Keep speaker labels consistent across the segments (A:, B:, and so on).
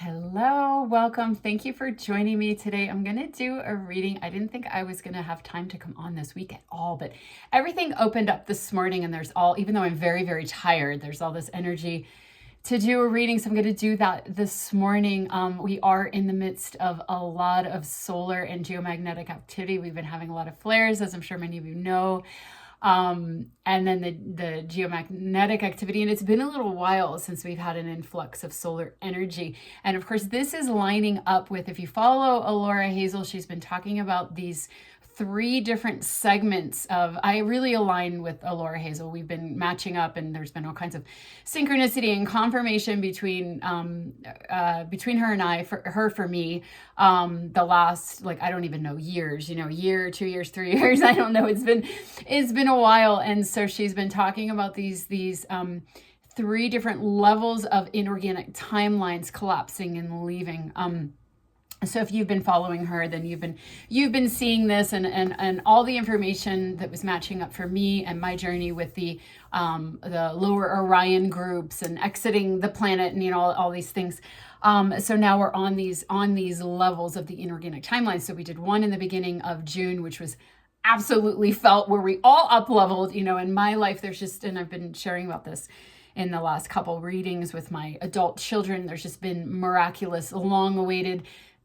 A: Hello, welcome. Thank you for joining me today. I'm going to do a reading. I didn't think I was going to have time to come on this week at all, but everything opened up this morning and even though I'm very, very tired, there's all this energy to do a reading. So I'm going to do that this morning. We are in the midst of a lot of solar and geomagnetic activity. We've been having a lot of flares, as I'm sure many of you know. And then the geomagnetic activity, and it's been a little while since we've had an influx of solar energy. And of course, this is lining up with, if you follow Alora Hazel, she's been talking about these three different segments of, I really align with Alora Hazel. We've been matching up, and there's been all kinds of synchronicity and confirmation between her and I, for me, the last, I don't even know, years, year, 2 years, 3 years. I don't know. It's been a while. And so she's been talking about these three different levels of inorganic timelines collapsing and leaving. So if you've been following her, then you've been seeing this and all the information that was matching up for me and my journey with the lower Orion groups and exiting the planet and all these things. So now we're on these levels of the inorganic timeline. So we did one in the beginning of June, which was absolutely felt, where we all up leveled. In my life, there's just, and I've been sharing about this in the last couple readings with my adult children, there's just been miraculous, long awaited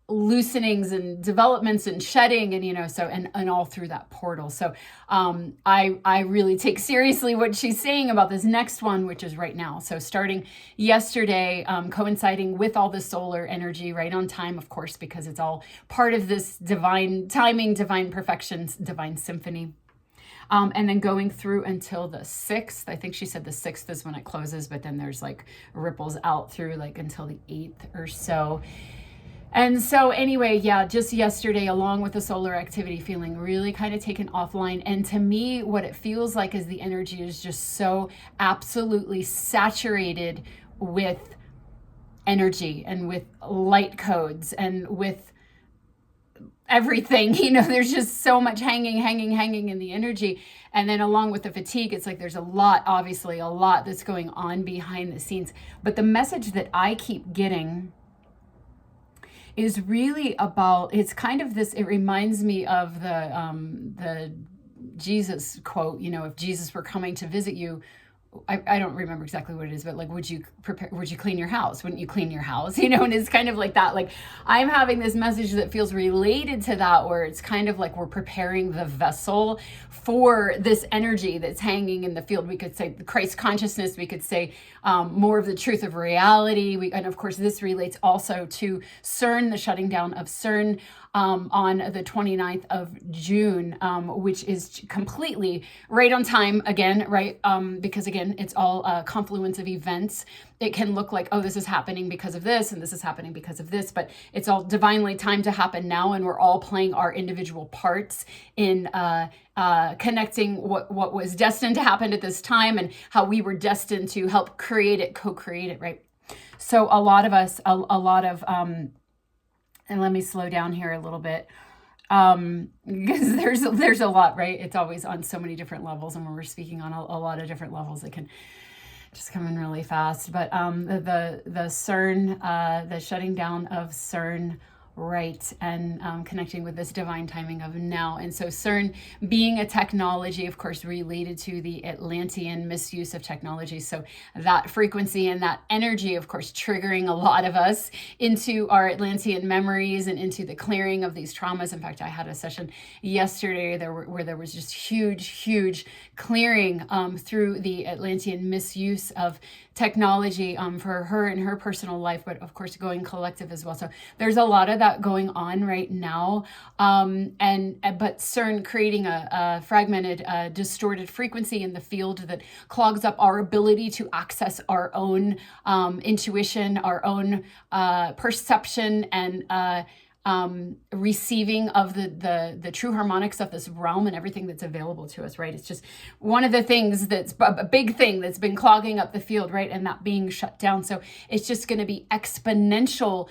A: loosenings and developments and shedding, and all through that portal. So I really take seriously what she's saying about this next one, which is right now. So starting yesterday, coinciding with all the solar energy, right on time, of course, because it's all part of this divine timing, divine perfections, divine symphony. And then going through until the 6th. I think she said the 6th is when it closes, but then there's ripples out through until the 8th or so. And so anyway, just yesterday, along with the solar activity, feeling really kind of taken offline. And to me, what it feels like is the energy is just so absolutely saturated with energy and with light codes and with everything. There's just so much hanging in the energy. And then along with the fatigue, it's there's obviously a lot that's going on behind the scenes. But the message that I keep getting is really about, it's kind of this, it reminds me of the Jesus quote, if Jesus were coming to visit you, I don't remember exactly what it is, but would you clean your house? Wouldn't you clean your house? And it's kind of like that. I'm having this message that feels related to that, where it's kind of we're preparing the vessel for this energy that's hanging in the field. We could say the Christ consciousness. We could say more of the truth of reality. And of course, this relates also to CERN, the shutting down of CERN on the 29th of June, which is completely right on time again, right? Because again, it's all a confluence of events. It can look like, oh, this is happening because of this, and this is happening because of this, but it's all divinely timed to happen now, and we're all playing our individual parts in connecting what was destined to happen at this time and how we were destined to help create it, co-create it, right? So a lot of us, and let me slow down here a little bit, because there's a lot, right? It's always on so many different levels, and when we're speaking on a lot of different levels, it can just come in really fast. But the CERN, the shutting down of CERN, right, and connecting with this divine timing of now. And so CERN being a technology, of course, related to the Atlantean misuse of technology. So that frequency and that energy, of course, triggering a lot of us into our Atlantean memories and into the clearing of these traumas. In fact, I had a session yesterday where there was just huge clearing through the Atlantean misuse of technology for her and her personal life, but of course going collective as well. So there's a lot of that going on right now, but CERN creating a fragmented, distorted frequency in the field that clogs up our ability to access our own intuition, our own perception, and receiving of the true harmonics of this realm and everything that's available to us, right? It's just one of the things that's a big thing that's been clogging up the field, right? And that being shut down. So it's just going to be exponential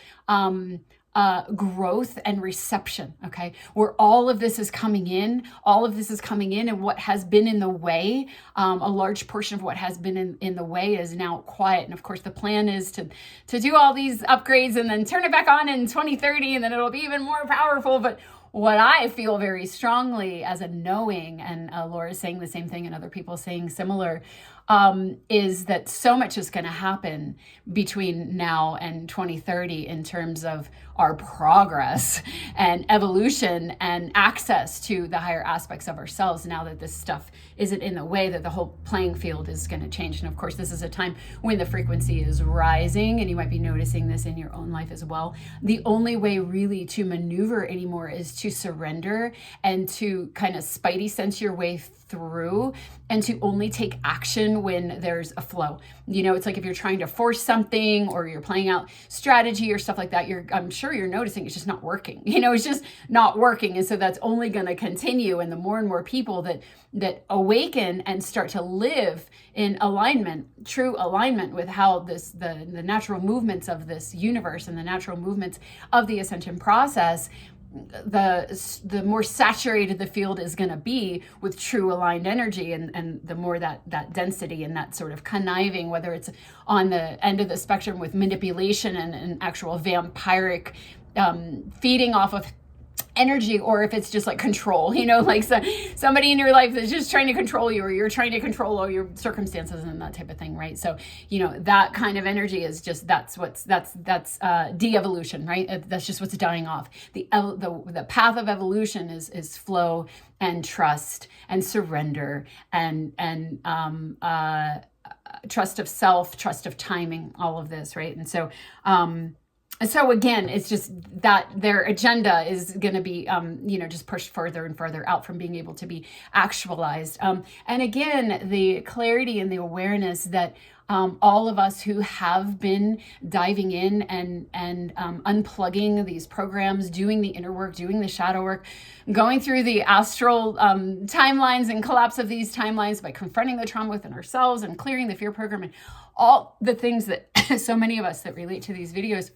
A: growth and reception, okay? Where all of this is coming in, and what has been in the way, a large portion of what has been in the way is now quiet. And of course, the plan is to do all these upgrades and then turn it back on in 2030, and then it'll be even more powerful. But what I feel very strongly as a knowing, and Laura's saying the same thing and other people saying similar, is that so much is going to happen between now and 2030 in terms of our progress and evolution and access to the higher aspects of ourselves, now that this stuff isn't in the way, that the whole playing field is going to change. And of course, this is a time when the frequency is rising, and you might be noticing this in your own life as well. The only way really to maneuver anymore is to surrender and to kind of spidey sense your way through, and to only take action when there's a flow. You know, it's like if you're trying to force something or you're playing out strategy or stuff like that, I'm sure you're noticing it's just not working. You know, it's just not working. And so that's only going to continue. And the more and more people that awaken and start to live in alignment, true alignment with how the natural movements of this universe and the natural movements of the ascension process, the more saturated the field is going to be with true aligned energy, and the more that density and that sort of conniving, whether it's on the end of the spectrum with manipulation and actual vampiric feeding off of energy, or if it's just like control, you know, like somebody in your life that's just trying to control you, or you're trying to control all your circumstances and that type of thing, right? So, you know, that kind of energy is just, that's de-evolution, right? That's just what's dying off. The path of evolution is flow and trust and surrender and trust of self, trust of timing, all of this, right? And so again, it's just that their agenda is going to be, just pushed further and further out from being able to be actualized. And again, the clarity and the awareness that all of us who have been diving in and unplugging these programs, doing the inner work, doing the shadow work, going through the astral timelines and collapse of these timelines by confronting the trauma within ourselves and clearing the fear program and all the things that so many of us that relate to these videos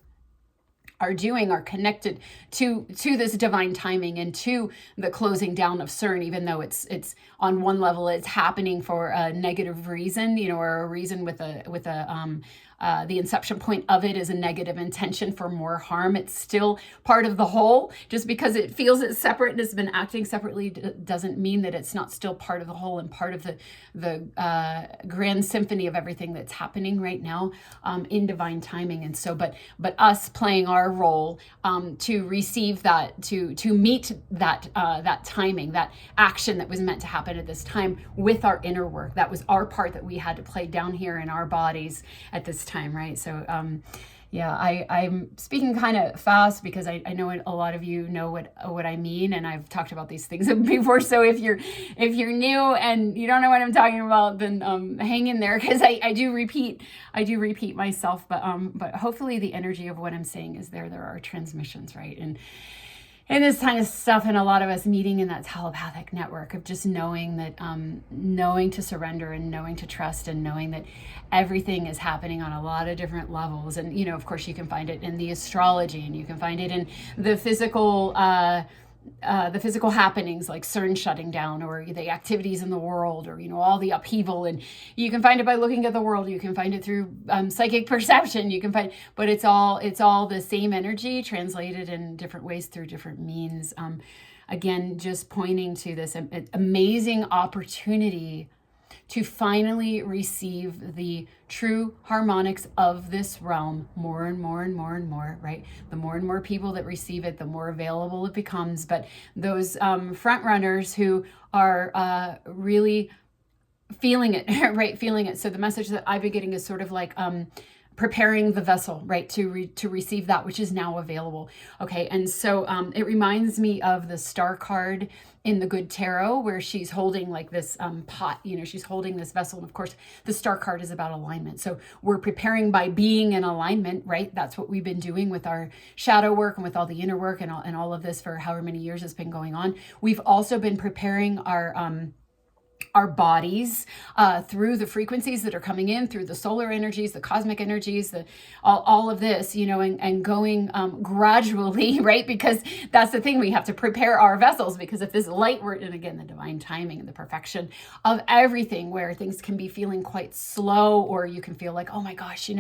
A: are doing, are connected to this divine timing and to the closing down of CERN, even though it's on one level it's happening for a negative reason, or a reason with the inception point of it is a negative intention for more harm. It's still part of the whole. Just because it feels it's separate and has been acting separately doesn't mean that it's not still part of the whole and part of the grand symphony of everything that's happening right now in divine timing. And so, but us playing our role to receive that, to meet that timing, that action that was meant to happen at this time with our inner work. That was our part that we had to play down here in our bodies at this time, right? So I'm speaking kind of fast because I know a lot of you know what I mean, and I've talked about these things before. So if you're new and you don't know what I'm talking about, then hang in there, because I do repeat myself, but hopefully the energy of what I'm saying is there. There are transmissions, right? And this kind of stuff, and a lot of us meeting in that telepathic network of just knowing that, knowing to surrender and knowing to trust and knowing that everything is happening on a lot of different levels. And, of course, you can find it in the astrology, and you can find it in the physical happenings like CERN shutting down, or the activities in the world, or all the upheaval. And you can find it by looking at the world. You can find it through psychic perception. You can find, but it's all the same energy translated in different ways through different means. Again, just pointing to this amazing opportunity to finally receive the true harmonics of this realm more and more and more and more, right? The more and more people that receive it, the more available it becomes. But those front runners who are really feeling it, right? Feeling it. So the message that I've been getting is sort of like preparing the vessel, right, to receive that which is now available. Okay, and so it reminds me of the star card in the Good Tarot, where she's holding like this pot, she's holding this vessel. And of course, the star card is about alignment. So we're preparing by being in alignment, right? That's what we've been doing with our shadow work and with all the inner work and all of this for however many years it's been going on. We've also been preparing our our bodies through the frequencies that are coming in, through the solar energies, the cosmic energies, all of this, and going gradually, right? Because that's the thing, we have to prepare our vessels, because if this light were, and again, the divine timing and the perfection of everything, where things can be feeling quite slow, or you can feel like, oh my gosh,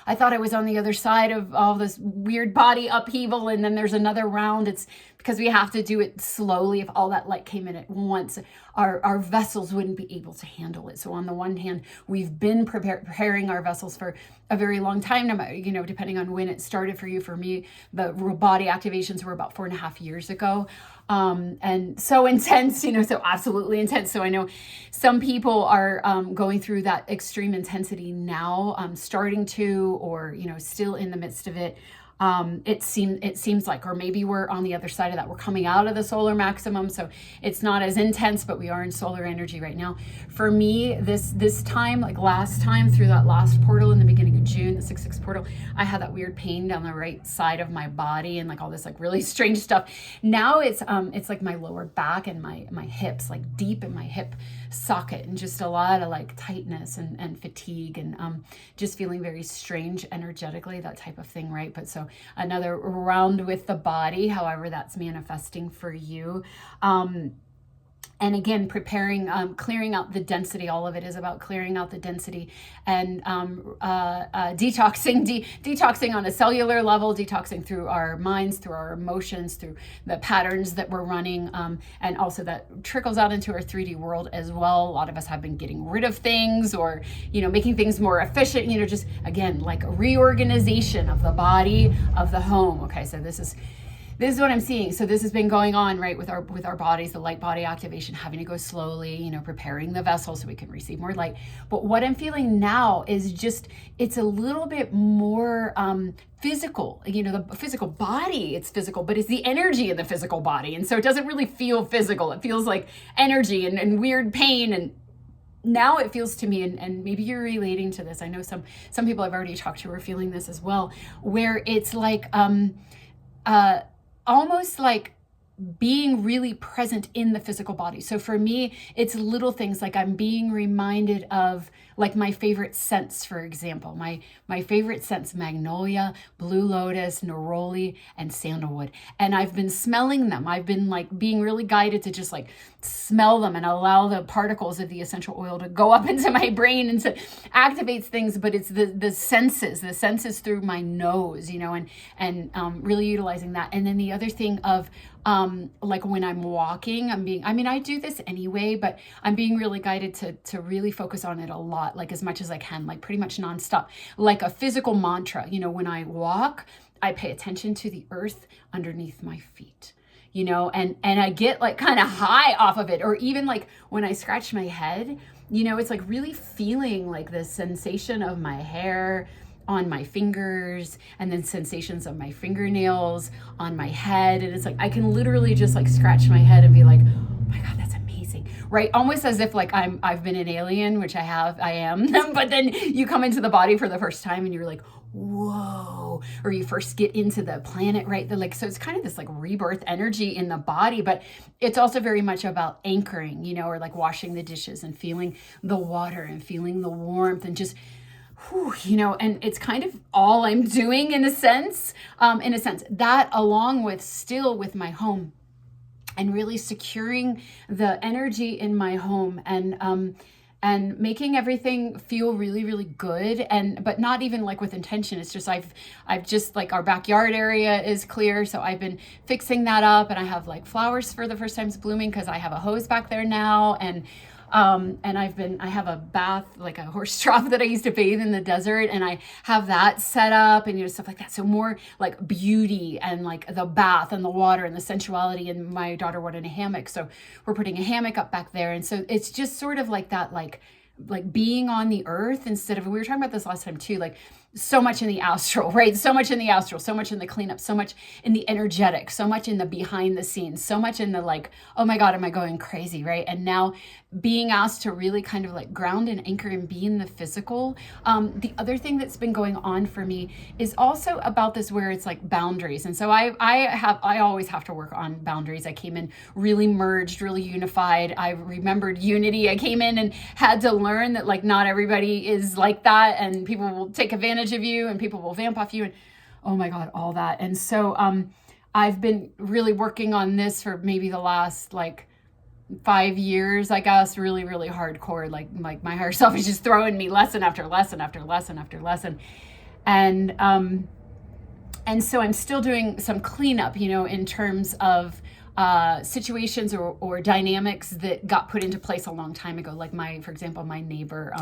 A: I thought I was on the other side of all this weird body upheaval, and then there's another round. It's because we have to do it slowly. If all that light came in at once, our vessels wouldn't be able to handle it. So on the one hand, we've been preparing our vessels for a very long time, depending on when it started for you. For me, the body activations were about 4.5 years ago. And so intense, so absolutely intense. So I know some people are going through that extreme intensity now, starting to, or, still in the midst of it. It seems like, or maybe we're on the other side of that. We're coming out of the solar maximum, so it's not as intense, but we are in solar energy right now. For me, this time, like last time through that last portal in the beginning of June, the 6/6 portal, I had that weird pain down the right side of my body and like all this like really strange stuff. Now it's like my lower back and my hips, like deep in my hip socket, and just a lot of like tightness and fatigue, and just feeling very strange energetically, that type of thing, right? But so another round with the body, however that's manifesting for you. And again, preparing, clearing out the density. All of it is about clearing out the density and detoxing on a cellular level, detoxing through our minds, through our emotions, through the patterns that we're running. And also that trickles out into our 3D world as well. A lot of us have been getting rid of things, or, making things more efficient, just again, like a reorganization of the body, of the home. Okay, so this is what I'm seeing. So this has been going on, right, with our bodies, the light body activation, having to go slowly, preparing the vessel so we can receive more light. But what I'm feeling now is just, it's a little bit more physical, the physical body, it's physical, but it's the energy in the physical body. And so it doesn't really feel physical. It feels like energy and weird pain. And now it feels to me, and maybe you're relating to this. I know some people I've already talked to are feeling this as well, where it's like, almost like being really present in the physical body. So for me, it's little things like I'm being reminded of like my favorite scents, for example. My favorite scents: magnolia, blue lotus, neroli, and sandalwood. And I've been smelling them. I've been like being really guided to just like smell them and allow the particles of the essential oil to go up into my brain and to activates things. But it's the senses through my nose, and really utilizing that. And then the other thing of like when I'm walking, I do this anyway, but I'm being really guided to really focus on it a lot, like as much as I can, like pretty much nonstop, like a physical mantra. When I walk, I pay attention to the earth underneath my feet, and I get like kind of high off of it. Or even like when I scratch my head, it's like really feeling like the sensation of my hair on my fingers, and then sensations of my fingernails on my head. And it's like, I can literally just like scratch my head and be like, oh my God, that's amazing, right? Almost as if like I've been an alien, which I am, but then you come into the body for the first time and you're like, whoa, or you first get into the planet, right? So it's kind of this like rebirth energy in the body, but it's also very much about anchoring, or like washing the dishes and feeling the water and feeling the warmth and just, and it's kind of all I'm doing in a sense, that along with still with my home and really securing the energy in my home and making everything feel really, really good. But not even like with intention. It's just, I've just like our backyard area is clear. So I've been fixing that up, and I have like flowers for the first time blooming because I have a hose back there now. And I have a bath, like a horse trough that I used to bathe in the desert, and I have that set up and, stuff like that. So more like beauty and like the bath and the water and the sensuality. And my daughter wanted a hammock, so we're putting a hammock up back there. And so it's just sort of like that, like being on the earth instead of, we were talking about this last time too, like so much in the astral, right? So much in the astral, so much in the cleanup, so much in the energetic, so much in the behind the scenes, so much in the like, oh my God, am I going crazy, right? And now being asked to really kind of like ground and anchor and be in the physical. The other thing that's been going on for me is also about this where it's like boundaries. And so I always have to work on boundaries. I came in really merged, really unified. I remembered unity. I came in and had to learn that like not everybody is like that, and people will take advantage of you and people will vamp off you, and oh my God, all that. And so I've been really working on this for maybe the last like 5 years, I guess, really, really hardcore. Like my higher self is just throwing me lesson after lesson after lesson after lesson. And so I'm still doing some cleanup, in terms of situations or dynamics that got put into place a long time ago. Like for example, my neighbor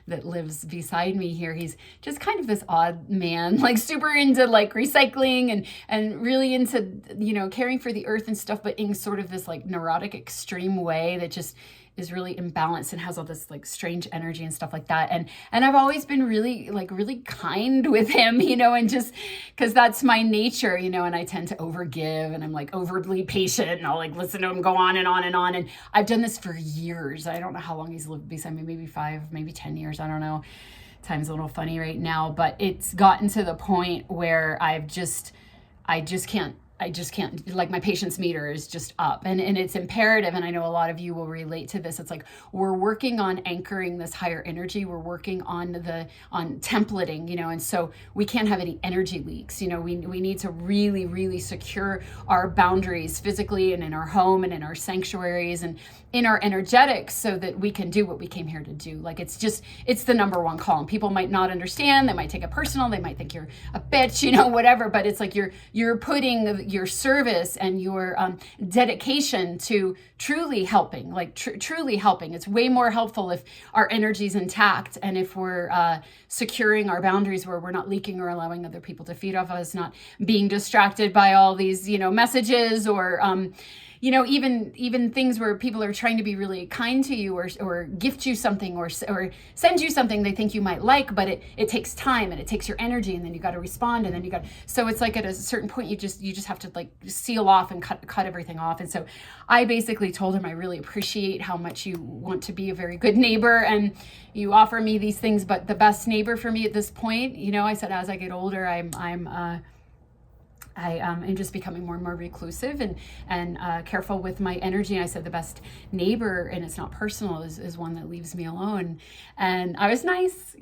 A: that lives beside me here, he's just kind of this odd man, like super into like recycling and really into, caring for the earth and stuff, but in sort of this like neurotic extreme way that just is really imbalanced and has all this like strange energy and stuff like that. And I've always been really kind with him, and just because that's my nature, and I tend to overgive and I'm like overly patient and I'll like listen to him go on and on and on. And I've done this for years. I don't know how long he's lived beside me, maybe 5, maybe 10 years. I don't know. Time's a little funny right now, but it's gotten to the point where I just can't, like my patience meter is just up, and it's imperative. And I know a lot of you will relate to this. It's like, we're working on anchoring this higher energy. We're working on templating, and so we can't have any energy leaks. We need to really, really secure our boundaries physically and in our home and in our sanctuaries and in our energetics so that we can do what we came here to do. Like, it's the number one call, and people might not understand. They might take it personal. They might think you're a bitch, whatever, but it's like you're putting your service and your dedication to truly helping, truly helping. It's way more helpful if our energy's intact and if we're securing our boundaries where we're not leaking or allowing other people to feed off us, not being distracted by all these, messages or, even things where people are trying to be really kind to you or gift you something or send you something they think you might like, but it takes time and it takes your energy, and then you got to respond, and then so it's like at a certain point you just have to like seal off and cut everything off. And so I basically told him I really appreciate how much you want to be a very good neighbor and you offer me these things, but the best neighbor for me at this point, I said, as I get older, I am just becoming more and more reclusive and careful with my energy. And I said the best neighbor, and it's not personal, is one that leaves me alone. And I was nice,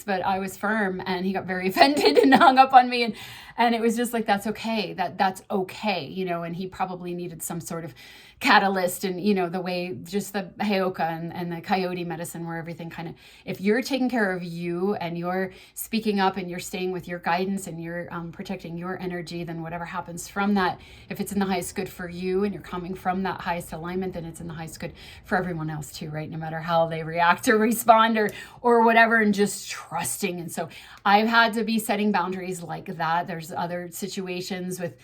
A: but I was firm, and he got very offended and hung up on me. And it was just like, that's okay. That's okay, and he probably needed some sort of catalyst, and the way just the heyoka and the coyote medicine, where everything kind of, if you're taking care of you and you're speaking up and you're staying with your guidance and you're protecting your energy, then whatever happens from that, if it's in the highest good for you and you're coming from that highest alignment, then it's in the highest good for everyone else too, right? No matter how they react or respond or whatever, and just trusting. And so I've had to be setting boundaries like that. There's other situations with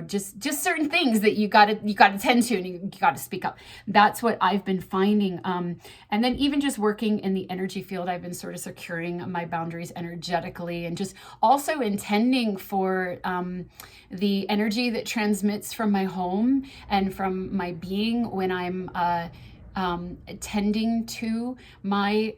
A: just certain things that you got to tend to, and you got to speak up. That's what I've been finding. And then even just working in the energy field, I've been sort of securing my boundaries energetically, and just also intending for the energy that transmits from my home and from my being when I'm tending to my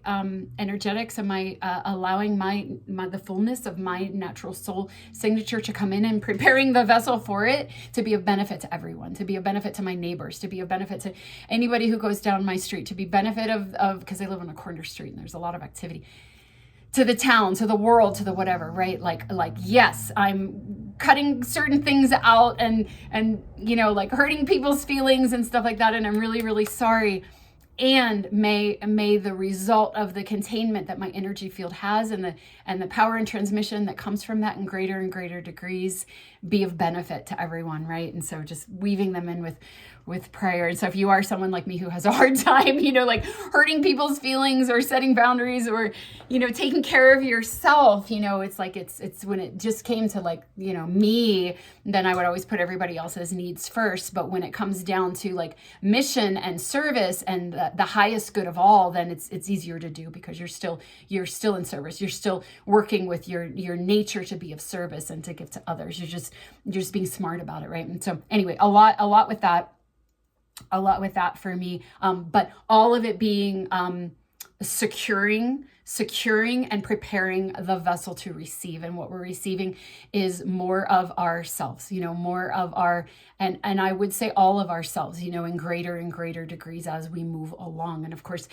A: energetics and my allowing my the fullness of my natural soul signature to come in, and preparing the vessel for it to be of benefit to everyone, to be a benefit to my neighbors, to be a benefit to anybody who goes down my street, to be benefit of because I live on a corner street and there's a lot of activity, to the town, to the world, to the whatever, right? Like yes, I'm cutting certain things out and like hurting people's feelings and stuff like that, and I'm really, really sorry. And may the result of the containment that my energy field has and the power and transmission that comes from that in greater and greater degrees be of benefit to everyone, right? And so just weaving them in with prayer. And so if you are someone like me who has a hard time, like hurting people's feelings or setting boundaries or, taking care of yourself, it's like, it's when it just came to like, me, then I would always put everybody else's needs first. But when it comes down to like mission and service and the highest good of all, then it's easier to do because you're still in service. You're still working with your nature to be of service and to give to others. You're just being smart about it, right? And so anyway, a lot with that. A lot with that for me. But all of it being securing and preparing the vessel to receive. And what we're receiving is more of ourselves, more of our, and I would say all of ourselves, in greater and greater degrees as we move along. And of course,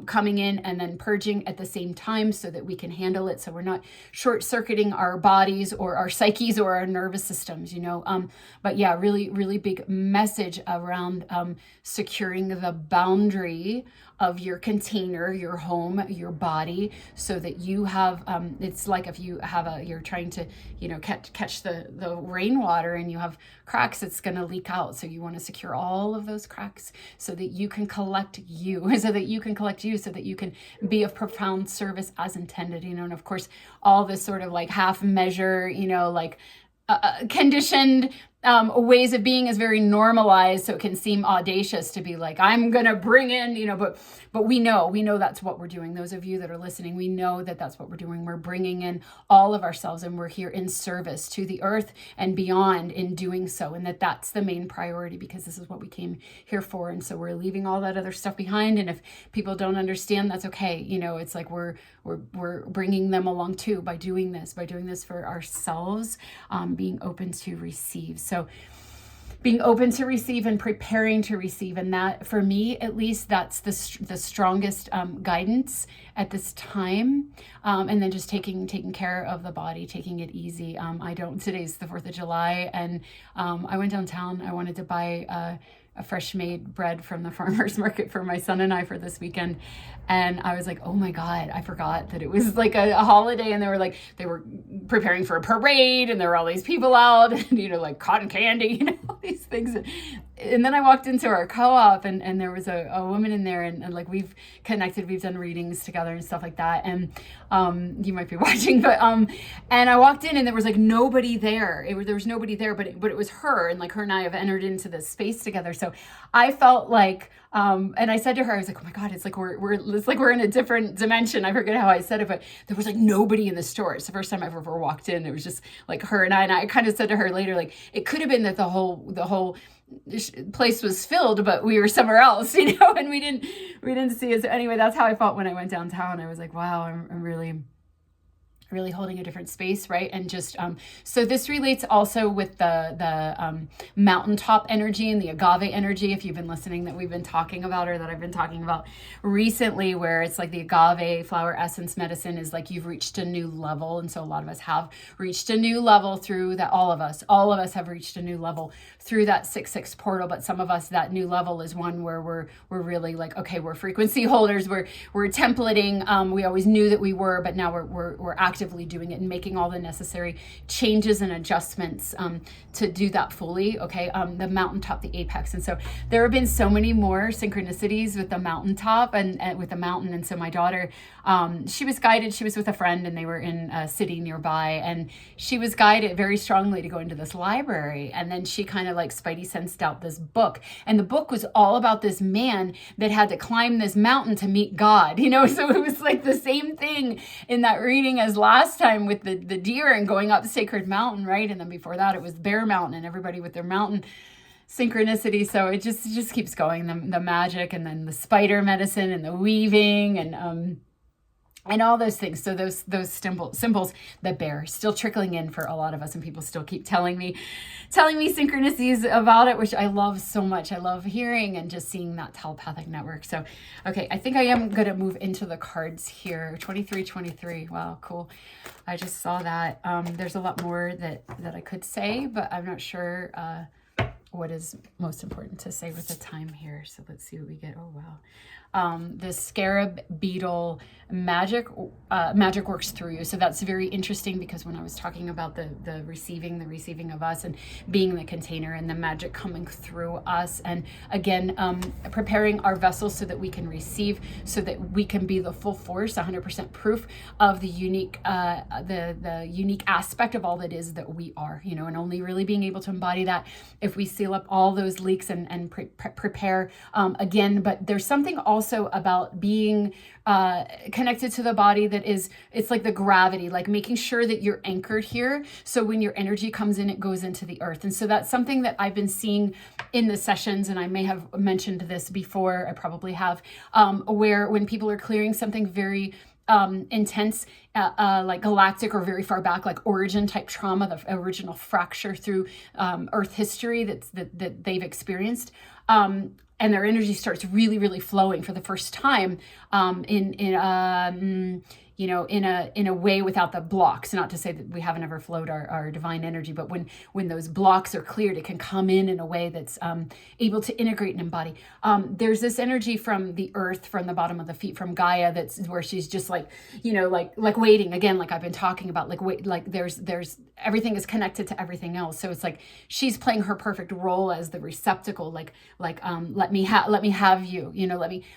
A: coming in and then purging at the same time so that we can handle it. So we're not short circuiting our bodies or our psyches or our nervous systems, but yeah, really, really big message around securing the boundary of your container, your home, your body, so that you have, it's like if you have you're trying to, catch the rainwater and you have cracks, it's going to leak out. So you want to secure all of those cracks so that you can collect you, so that you can be of profound service as intended, and of course, all this sort of like half measure, conditioned ways of being is very normalized, so it can seem audacious to be like, I'm gonna bring in, but we know that's what we're doing. Those of you that are listening, we know that that's what we're doing. We're bringing in all of ourselves, and we're here in service to the earth and beyond in doing so, and that's the main priority, because this is what we came here for. And so we're leaving all that other stuff behind, and if people don't understand, that's okay. It's like we're bringing them along too by doing this for ourselves, being open to receive. So being open to receive and preparing to receive. And that, for me, at least, that's the strongest guidance at this time. And then just taking care of the body, taking it easy. Today's the 4th of July, and I went downtown. I wanted to buy a fresh made bread from the farmer's market for my son and I for this weekend. And I was like, oh my God, I forgot that it was like a holiday, and they were preparing for a parade, and there were all these people out, and, like cotton candy, all these things. And then I walked into our co-op, and there was a woman in there, and like we've connected, we've done readings together and stuff like that. And you might be watching, but and I walked in, and there was like nobody there. There was nobody there, but it was her, and like her and I have entered into this space together. So I felt like, and I said to her, I was like, oh my God, it's like we're in a different dimension. I forget how I said it, but there was like nobody in the store. It's the first time I've ever walked in. It was just like her and I kind of said to her later, like, it could have been that the whole place was filled, but we were somewhere else, and we didn't see it. So anyway, that's how I felt when I went downtown. I was like, wow, I'm really holding a different space, right? And just so this relates also with the mountaintop energy and the agave energy, if you've been listening, that we've been talking about, or that I've been talking about recently, where it's like the agave flower essence medicine is like you've reached a new level. And so a lot of us have reached a new level through that. All of us have reached a new level through that 6/6 portal. But some of us, that new level is one where we're really like, okay, we're frequency holders, we're templating. We always knew that we were, but now we're actively doing it and making all the necessary changes and adjustments to do that fully. Okay, the mountaintop, the apex. And so there have been so many more synchronicities with the mountaintop and with the mountain. And so my daughter, she was guided. She was with a friend, and they were in a city nearby, and she was guided very strongly to go into this library. And then she kind of like spidey sensed out this book, and the book was all about this man that had to climb this mountain to meet God. So it was like the same thing in that reading as last time with the deer and going up Sacred Mountain, right? And then before that, it was Bear Mountain, and everybody with their mountain synchronicity. So it just keeps going, the magic, and then the spider medicine and the weaving and all those things. So those symbols, the bear, still trickling in for a lot of us, and people still keep telling me synchronicities about it, which I love so much. I love hearing and just seeing that telepathic network. So, okay, I think I am going to move into the cards here. 23. Wow, cool. I just saw that. There's a lot more that I could say, but I'm not sure what is most important to say with the time here. So let's see what we get. Oh, wow. the scarab beetle magic works through you. So that's very interesting, because when I was talking about the receiving of us and being the container and the magic coming through us, and again, preparing our vessels so that we can receive, so that we can be the full force, 100% proof of the unique the unique aspect of all that is that we are, and only really being able to embody that if we seal up all those leaks and prepare again. But there's something also about being connected to the body that is, it's like the gravity, like making sure that you're anchored here. So when your energy comes in, it goes into the earth. And so that's something that I've been seeing in the sessions. And I may have mentioned this before, I probably have, where when people are clearing something very intense, like galactic or very far back, like origin type trauma, the original fracture through earth history that they've experienced, and their energy starts really, really flowing for the first time in a way without the blocks. Not to say that we haven't ever flowed our divine energy, but when those blocks are cleared, it can come in a way that's able to integrate and embody. There's this energy from the earth, from the bottom of the feet, from Gaia, that's where she's just like, like waiting again, like I've been talking about, like wait, like there's everything is connected to everything else. So it's like she's playing her perfect role as the receptacle, like let me have you,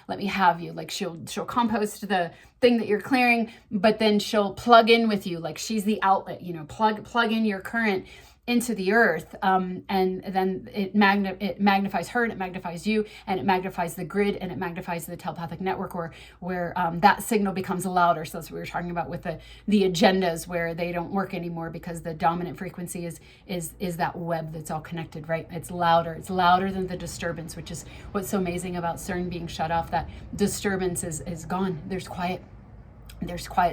A: let me have you. Like she'll compost the thing that you're clearing, but then she'll plug in with you, like she's the outlet, plug in your current into the earth, and then it magnifies her, and it magnifies you, and it magnifies the grid, and it magnifies the telepathic network, where that signal becomes louder. So that's what we were talking about with the agendas, where they don't work anymore because the dominant frequency is that web that's all connected, right? It's louder than the disturbance, which is what's so amazing about CERN being shut off. That disturbance is gone. There's quiet.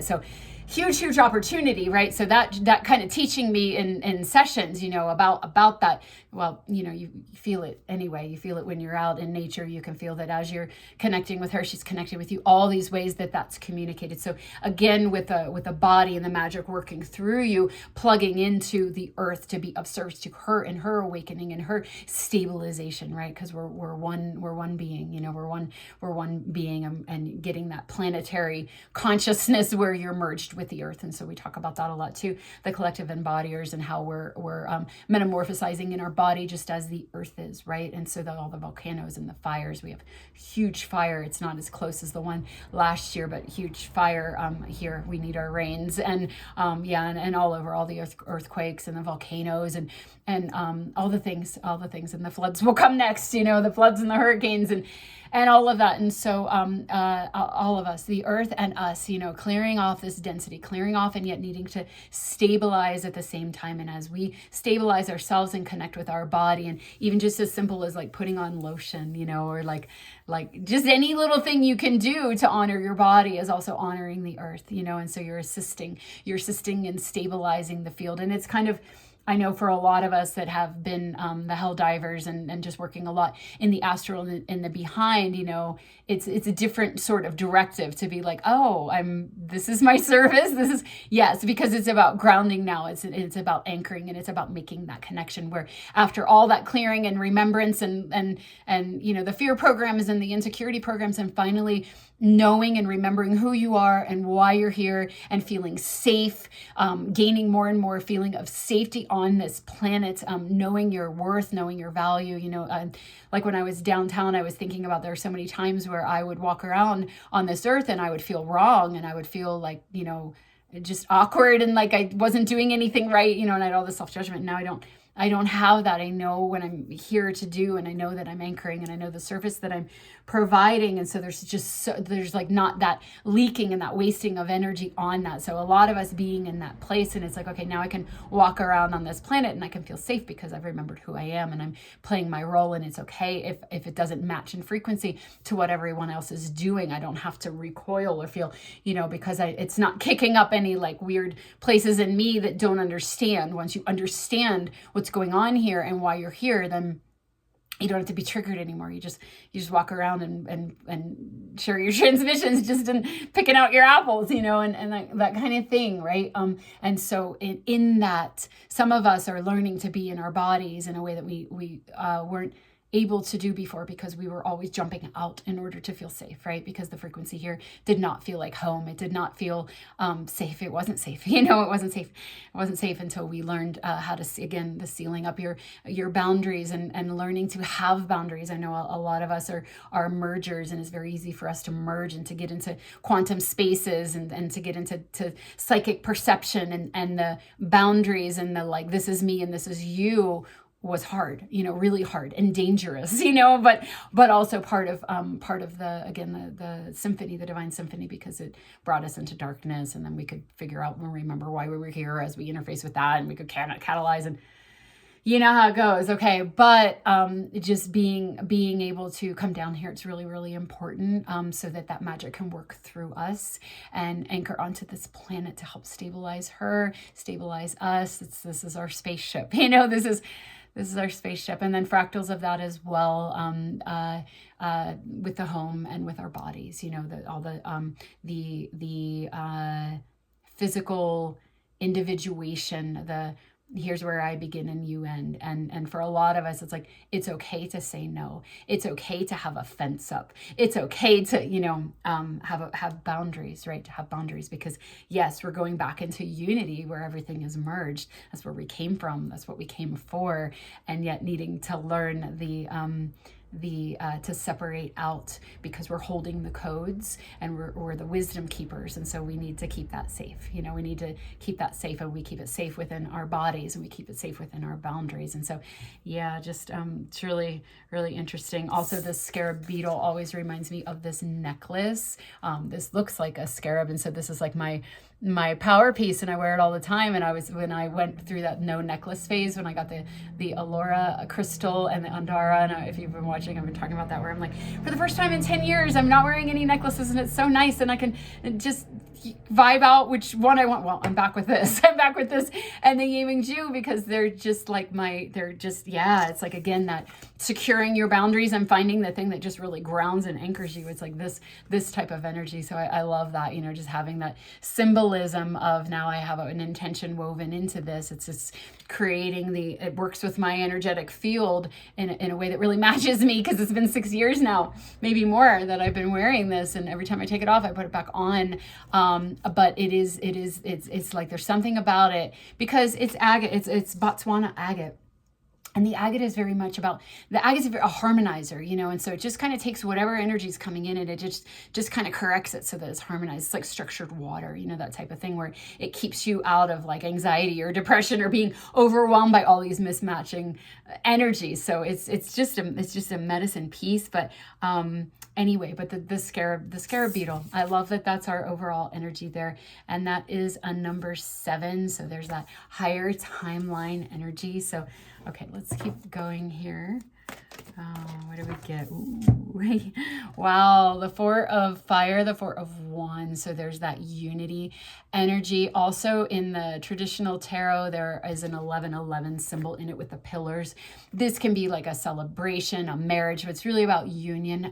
A: So huge opportunity, right? So that kind of teaching me in sessions, about that. Well, you feel it anyway. You feel it when you're out in nature. You can feel that as you're connecting with her, she's connecting with you. All these ways that's communicated. So again, with the body and the magic working through you, plugging into the earth to be of service to her and her awakening and her stabilization, right? Because we're one being. We're one being, and getting that planetary consciousness where you're merged with the earth. And so we talk about that a lot too, the collective embodiers, and how we're metamorphosizing in our body just as the earth is, right? And so all the volcanoes and the fires, we have huge fire. It's not as close as the one last year, but huge fire here. We need our rains, and and all over, all the earthquakes and the volcanoes and all the things, and the floods will come next, the floods and the hurricanes and all of that. And so all of us, the earth and us, clearing off this density, clearing off, and yet needing to stabilize at the same time. And as we stabilize ourselves and connect with our body, and even just as simple as like putting on lotion, or like just any little thing you can do to honor your body is also honoring the earth, and so you're assisting in stabilizing the field. And it's kind of, I know for a lot of us that have been the hell divers and just working a lot in the astral and in the behind, it's a different sort of directive to be like, oh, this is my service. Yes, because it's about grounding now. It's about anchoring, and it's about making that connection where after all that clearing and remembrance and the fear programs and the insecurity programs, and finally knowing and remembering who you are and why you're here, and feeling safe, gaining more and more feeling of safety on this planet, knowing your worth, knowing your value. Like when I was downtown, I was thinking about, there are so many times where I would walk around on this earth and I would feel wrong, and I would feel like, just awkward, and like I wasn't doing anything right, and I had all this self-judgment. Now I don't have that. I know what I'm here to do, and I know that I'm anchoring, and I know the service that I'm providing. And so there's like not that leaking and that wasting of energy on that. So a lot of us being in that place, and it's like, okay, now I can walk around on this planet and I can feel safe because I've remembered who I am, and I'm playing my role. And it's okay if it doesn't match in frequency to what everyone else is doing. I don't have to recoil or feel, because it's not kicking up any like weird places in me that don't understand. Once you understand what's going on here and why you're here, then you don't have to be triggered anymore. You just walk around and share your transmissions, just in picking out your apples, and that kind of thing, right? And so in that, some of us are learning to be in our bodies in a way that we weren't able to do before, because we were always jumping out in order to feel safe, right? Because the frequency here did not feel like home. It did not feel safe. It wasn't safe. It wasn't safe. It wasn't safe until we learned how to see, again, the sealing up your boundaries and learning to have boundaries. I know a lot of us are mergers, and it's very easy for us to merge and to get into quantum spaces and to get into psychic perception, and the boundaries and the like, this is me and this is you, was hard, really hard and dangerous, but also part of the, again, the symphony, the divine symphony, because it brought us into darkness, and then we could figure out and remember why we were here as we interface with that, and we could catalyze, and you know how it goes. Okay. But just being able to come down here, it's really, really important, so that magic can work through us and anchor onto this planet to help stabilize her, stabilize us. This is our spaceship, this is our spaceship. And then fractals of that as well, with the home and with our bodies, the physical individuation, here's where I begin and you end. And for a lot of us, it's like, it's okay to say no. It's okay to have a fence up. It's okay to, have boundaries, right? To have boundaries, because yes, we're going back into unity where everything is merged. That's where we came from. That's what we came for. And yet needing to learn to separate out, because we're holding the codes, and we're the wisdom keepers, and so we need to keep that safe. We need to keep that safe, and we keep it safe within our bodies, and we keep it safe within our boundaries. And so just it's really, really interesting. Also, the scarab beetle always reminds me of this necklace. This looks like a scarab, and so this is like my power piece, and I wear it all the time. And when I went through that no necklace phase, when I got the Allura crystal and the Andara, and if you've been watching, I've been talking about that, where I'm like, for the first time in 10 years, I'm not wearing any necklaces, and it's so nice, and I can just vibe out which one I want. Well, I'm back with this. And the Yiming Ju, because they're just like it's like, again, that securing your boundaries and finding the thing that just really grounds and anchors you. It's like this type of energy. So I love that, just having that symbolism of, now I have an intention woven into this. It's just creating it works with my energetic field in a way that really matches me, because it's been 6 years now, maybe more, that I've been wearing this, and every time I take it off, I put it back on. But it's like, there's something about it, because it's agate, it's Botswana agate. And the agate is very much about, the agate is a harmonizer, and so it just kind of takes whatever energy is coming in, and it just kind of corrects it so that it's harmonized. It's like structured water, that type of thing, where it keeps you out of like anxiety or depression or being overwhelmed by all these mismatching energies. So it's just a medicine piece. But anyway, but the scarab beetle, I love that that's our overall energy there. And that is a number 7. So there's that higher timeline energy. So okay, let's keep going here. What do we get? Ooh. Wow, the 4 of fire, the 4 of wands. So there's that unity energy. Also in the traditional tarot, there is an 1111 symbol in it with the pillars. This can be like a celebration, a marriage, but it's really about union.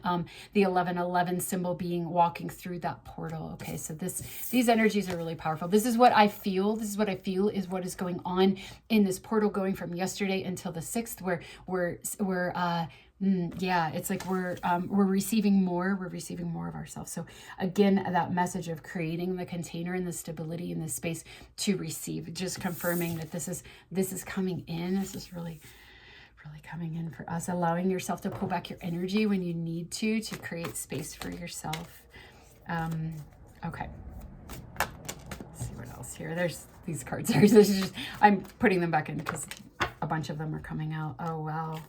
A: The 1111 symbol being walking through that portal. Okay, so these energies are really powerful. This is what I feel. This is what I feel is what is going on in this portal, going from yesterday until the 6th, where it's like we're receiving more. We're receiving more of ourselves. So again, that message of creating the container and the stability in this space to receive, just confirming that this is coming in. This is really, really coming in for us. Allowing yourself to pull back your energy when you need to create space for yourself. Okay. Let's see what else here. There's these cards. I'm putting them back in because a bunch of them are coming out. Oh, wow.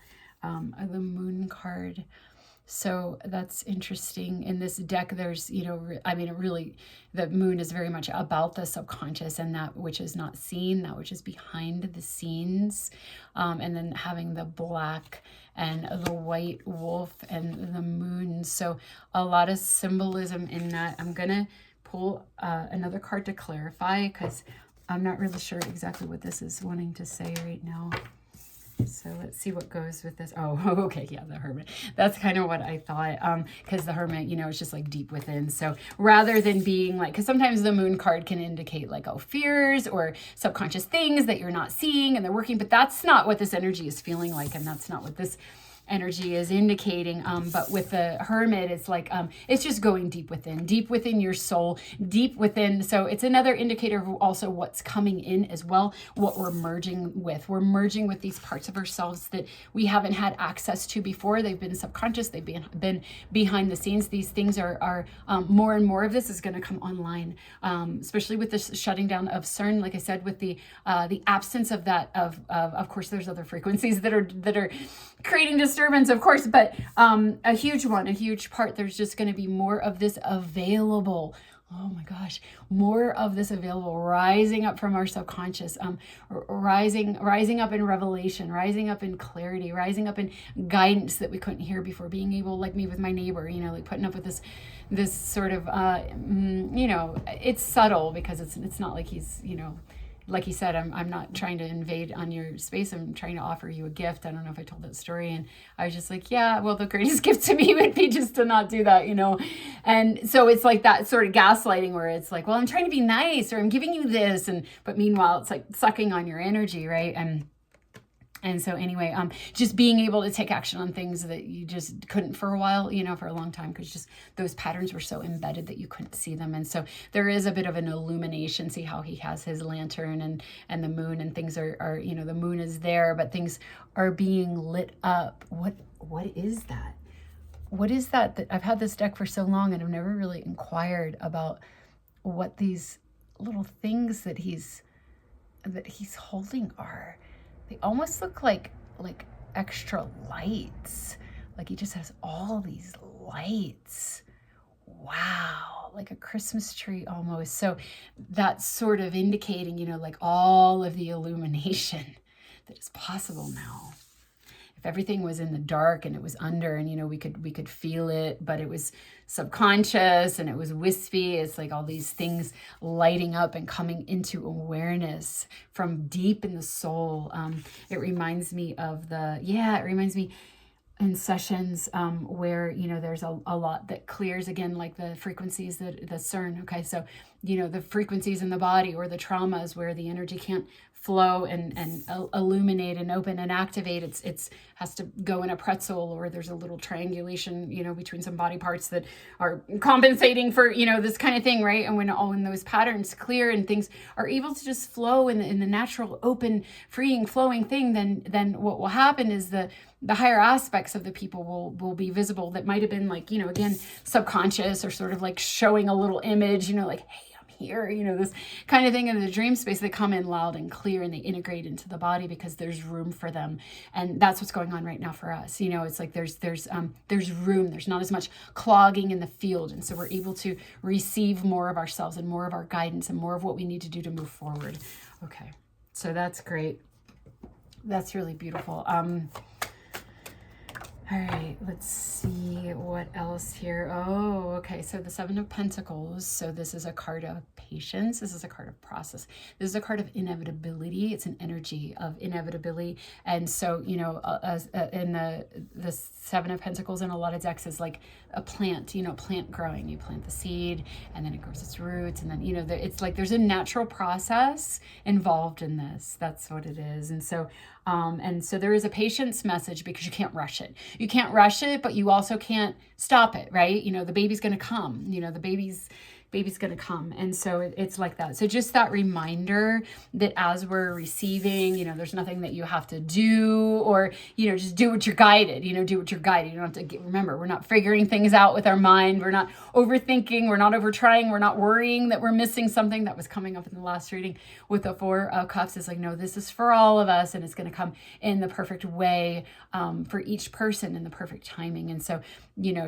A: The moon card. So that's interesting. In this deck, there's, really, the moon is very much about the subconscious and that which is not seen, that which is behind the scenes. And then having the black and the white wolf and the moon. So a lot of symbolism in that. I'm going to pull another card to clarify, because I'm not really sure exactly what this is wanting to say right now. So let's see what goes with this. Oh, okay. Yeah, the hermit. That's kind of what I thought. Because the hermit, it's just like deep within. So rather than being like, because sometimes the moon card can indicate like, fears or subconscious things that you're not seeing and they're working, but that's not what this energy is feeling like. And that's not what this energy is indicating. But with the Hermit, it's like, it's just going deep within your soul, deep within. So it's another indicator of also what's coming in as well, what we're merging with. We're merging with these parts of ourselves that we haven't had access to before. They've been subconscious. They've been behind the scenes. These things are more and more of this is going to come online, especially with this shutting down of CERN. Like I said, with the absence of that, of course, there's other frequencies that are creating disturbance, of course, but a huge part. There's just going to be more of this available. Oh my gosh, more of this available, rising up from our subconscious, rising up in revelation, rising up in clarity, rising up in guidance that we couldn't hear before, being able, like me with my neighbor, like putting up with this sort of, it's subtle because it's not like he's, like he said, I'm not trying to invade on your space. I'm trying to offer you a gift. I don't know if I told that story. And I was just like, yeah, well, the greatest gift to me would be just to not do that, And so it's like that sort of gaslighting where it's like, well, I'm trying to be nice, or I'm giving you this. But meanwhile, it's like sucking on your energy, right? And so anyway, just being able to take action on things that you just couldn't for a while, for a long time, because just those patterns were so embedded that you couldn't see them. And so there is a bit of an illumination. See how he has his lantern and the moon, and things are the moon is there, but things are being lit up. What is that? What is that I've had this deck for so long and I've never really inquired about what these little things that he's holding are. They almost look like extra lights. Like he just has all these lights. Wow, like a Christmas tree almost. So that's sort of indicating, like all of the illumination that is possible now. If everything was in the dark and it was under, and we could feel it, but it was subconscious and it was wispy. It's like all these things lighting up and coming into awareness from deep in the soul. It reminds me in sessions where there's a lot that clears, again, like the frequencies that the CERN. Okay, so the frequencies in the body, or the traumas where the energy can't flow and illuminate and open and activate. It's has to go in a pretzel, or there's a little triangulation between some body parts that are compensating for this kind of thing, right? And when those patterns clear and things are able to just flow in the natural, open, freeing, flowing thing, then what will happen is the higher aspects of the people will be visible that might have been like, again, subconscious, or sort of like showing a little image, like, hey, I'm here, this kind of thing in the dream space. They come in loud and clear, and they integrate into the body because there's room for them. And that's what's going on right now for us. It's like there's room. There's not as much clogging in the field. And so we're able to receive more of ourselves and more of our guidance and more of what we need to do to move forward. Okay. So that's great. That's really beautiful. All right, let's see what else here. Oh, okay. So the Seven of Pentacles. So this is a card of patience. This is a card of process. This is a card of inevitability. It's an energy of inevitability. And so, in the Seven of Pentacles in a lot of decks is like a plant, plant growing. You plant the seed and then it grows its roots. And then, it's like there's a natural process involved in this. That's what it is. And so there is a patience message because you can't rush it. You can't rush it, but you also can't stop it, right? The baby's going to come, the baby's going to come. And so it's like that. So just that reminder that as we're receiving, there's nothing that you have to do, or, just do what you're guided, do what you're guided. You don't have to remember, we're not figuring things out with our mind. We're not overthinking. We're not overtrying. We're not worrying that we're missing something. That was coming up in the last reading with the Four of Cups. It's like, no, this is for all of us, and it's going to come in the perfect way for each person in the perfect timing. And so,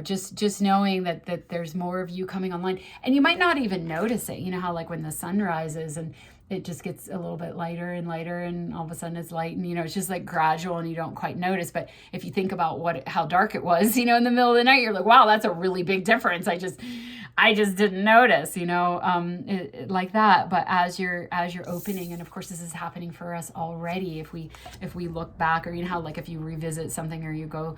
A: just knowing that there's more of you coming online, and you might not even notice it. How like when the sun rises and it just gets a little bit lighter and lighter, and all of a sudden it's light, and it's just like gradual, and you don't quite notice. But if you think about how dark it was, in the middle of the night, you're like, wow, that's a really big difference. I just didn't notice, like that. But as you're opening, and of course this is happening for us already. If we look back, or how like if you revisit something, or you go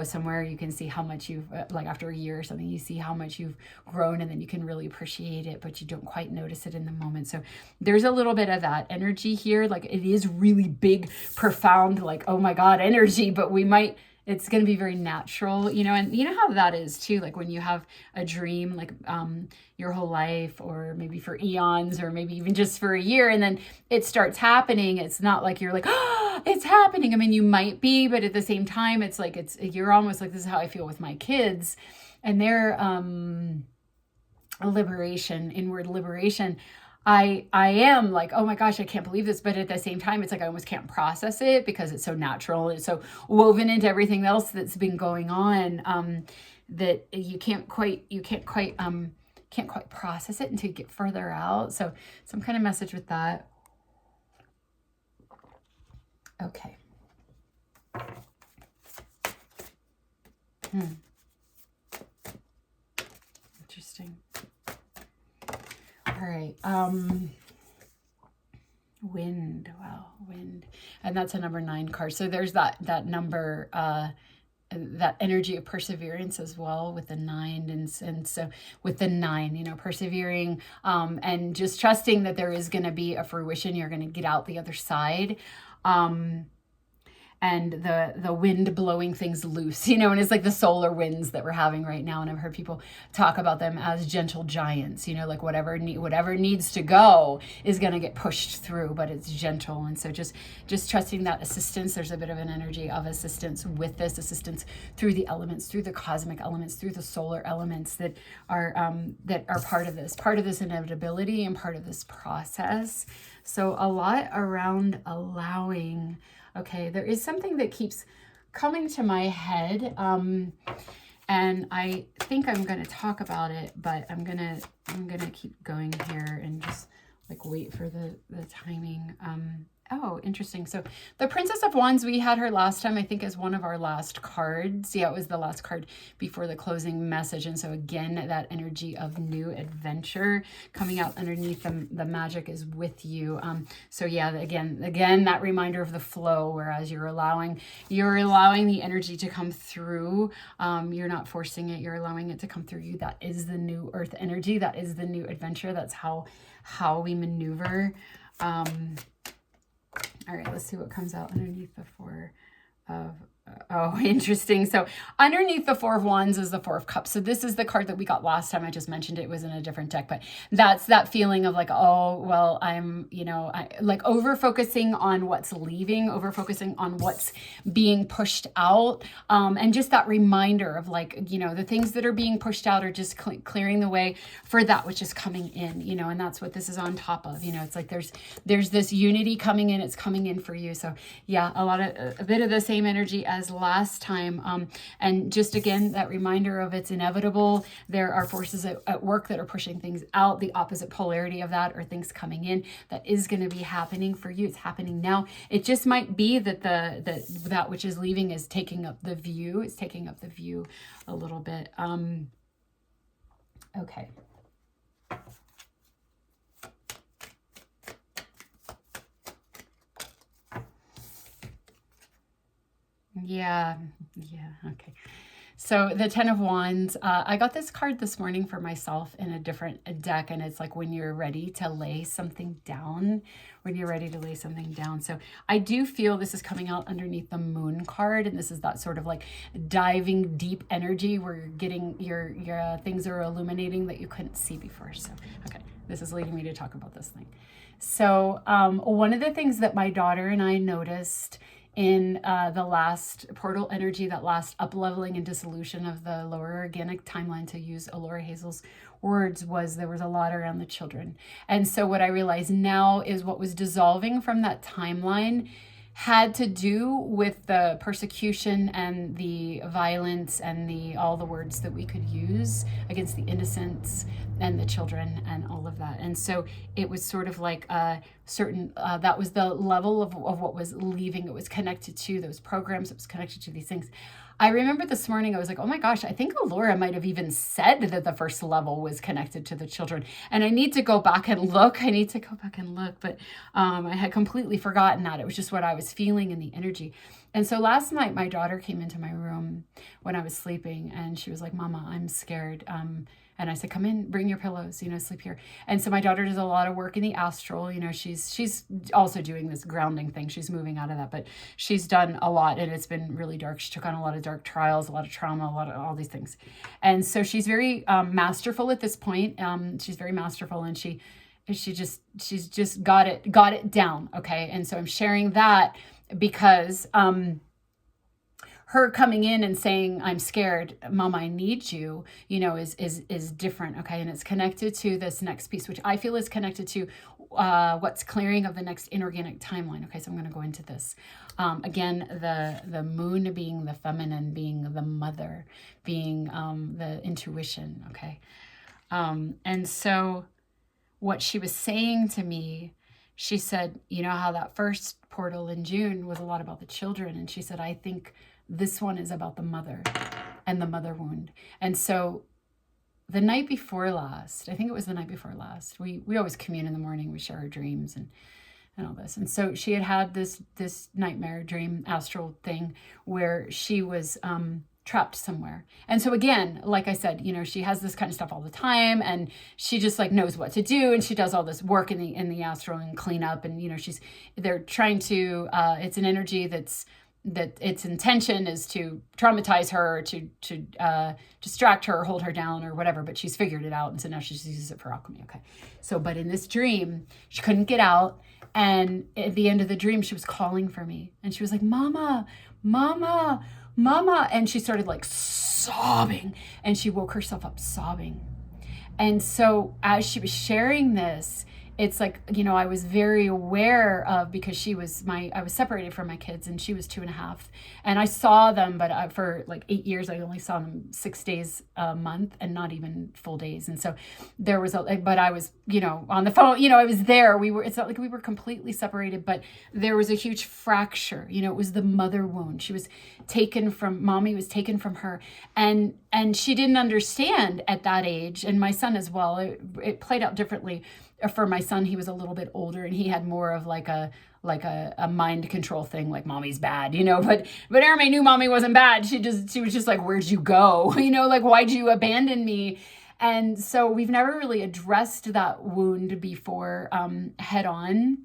A: somewhere, you can see how much you've like after a year or something, you see how much you've grown, and then you can really appreciate it, but you don't quite notice it in the moment. So there's a little bit of that energy here. Like it is really big, profound, like, oh my God, energy, but we might it's going to be very natural, you know, and you know how that is too. Like when you have a dream, like your whole life, or maybe for eons, or maybe even just for a year, and then it starts happening. It's not like you're like, oh, it's happening. I mean, you might be, but at the same time, it's like, you're almost like, this is how I feel with my kids and their inward liberation. I am like, oh my gosh, I can't believe this. But at the same time, it's like, I almost can't process it because it's so natural. It's so woven into everything else that's been going on, that you can't quite process it until you get further out. So some kind of message with that. Okay. Interesting. All right. Wind. Wow. Wind. And that's a number 9 card. So there's that number, that energy of perseverance as well with the 9. And so with the 9, you know, persevering, and just trusting that there is going to be a fruition. You're going to get out the other side. And the wind blowing things loose, you know, and it's like the solar winds that we're having right now. And I've heard people talk about them as gentle giants, you know, like whatever needs to go is going to get pushed through, but it's gentle. And so just trusting that assistance. There's a bit of an energy of assistance with this, assistance through the elements, through the cosmic elements, through the solar elements that are part of this inevitability and part of this process. So a lot around allowing. Okay, there is something that keeps coming to my head, and I think I'm going to talk about it, but I'm gonna keep going here and just like wait for the timing. Oh, interesting. So the Princess of Wands, we had her last time, I think, as one of our last cards. Yeah, it was the last card before the closing message. And so again, that energy of new adventure coming out underneath the magic is with you. So yeah, again, that reminder of the flow, whereas you're allowing the energy to come through. You're not forcing it. You're allowing it to come through you. That is the new earth energy. That is the new adventure. That's how we maneuver. All right, let's see what comes out underneath the 4 of... Oh, interesting. So underneath the 4 of Wands is the 4 of Cups. So this is the card that we got last time. I just mentioned it was in a different deck, but that's that feeling of like, oh, well, I'm, like over focusing on what's leaving, over focusing on what's being pushed out. And just that reminder of like, the things that are being pushed out are just clearing the way for that which is coming in, and that's what this is on top of, it's like there's this unity coming in. It's coming in for you. So yeah, a bit of the same energy as last time, and just again that reminder of it's inevitable. There are forces at work that are pushing things out. The opposite polarity of that are things coming in. That is going to be happening for you. It's happening now. It just might be that that which is leaving is taking up the view. It's taking up the view a little bit. Okay. Yeah. Okay. So the 10 of Wands, I got this card this morning for myself in a different deck, and it's like when you're ready to lay something down, So I do feel this is coming out underneath the Moon card, and this is that sort of like diving deep energy where you're getting your things are illuminating that you couldn't see before. So, okay, this is leading me to talk about this thing. So one of the things that my daughter and I noticed in the last portal energy, that last up-leveling and dissolution of the lower organic timeline, to use Alora Hazel's words, was there was a lot around the children. And so what I realize now is what was dissolving from that timeline had to do with the persecution and the violence and all the words that we could use against the innocents and the children and all of that. And so it was sort of like a certain, that was the level of what was leaving. It was connected to those programs. It was connected to these things. I remember this morning, I was like, oh my gosh, I think Alora might have even said that the first level was connected to the children. And I need to go back and look. But I had completely forgotten that. It was just what I was feeling in the energy. And so last night, my daughter came into my room when I was sleeping, and she was like, Mama, I'm scared. And I said, come in, bring your pillows, sleep here. And so my daughter does a lot of work in the astral. She's also doing this grounding thing. She's moving out of that, but she's done a lot, and it's been really dark. She took on a lot of dark trials, a lot of trauma, a lot of all these things. And so she's very masterful at this point. She's very masterful, and she's just got it down. Okay. And so I'm sharing that because, her coming in and saying, I'm scared, Mom, I need you, is different. Okay. And it's connected to this next piece, which I feel is connected to what's clearing of the next inorganic timeline. Okay. So I'm going to go into this. Again, the moon being the feminine, being the mother, being the intuition. Okay. And so what she was saying to me, she said, you know how that first portal in June was a lot about the children. And she said, I think this one is about the mother and the mother wound. And so the night before last, I think it was the night before last, we always commune in the morning, we share our dreams and all this. And so she had this nightmare dream astral thing where she was trapped somewhere. And so again, like I said, she has this kind of stuff all the time, and she just like knows what to do, and she does all this work in the astral and clean up, and they're trying to it's an energy that its intention is to traumatize her, to distract her, hold her down, or whatever. But she's figured it out, and so now she uses it for alchemy. Okay. So, but in this dream, she couldn't get out, and at the end of the dream, she was calling for me, and she was like, "Mama, Mama, Mama," and she started like sobbing, and she woke herself up sobbing. And so, as she was sharing this, it's like, I was very aware of, because I was separated from my kids, and she was 2.5, and I saw them, but for like 8 years, I only saw them 6 days a month, and not even full days. And so there was but I was, on the phone, I was there. It's not like we were completely separated, but there was a huge fracture. It was the mother wound. Mommy was taken from her, and she didn't understand at that age. And my son as well, it played out differently. For my son, he was a little bit older, and he had more of like a mind control thing, like mommy's bad, but Erme knew mommy wasn't bad. She was just like, where'd you go? Like, why'd you abandon me? And so we've never really addressed that wound before, head on.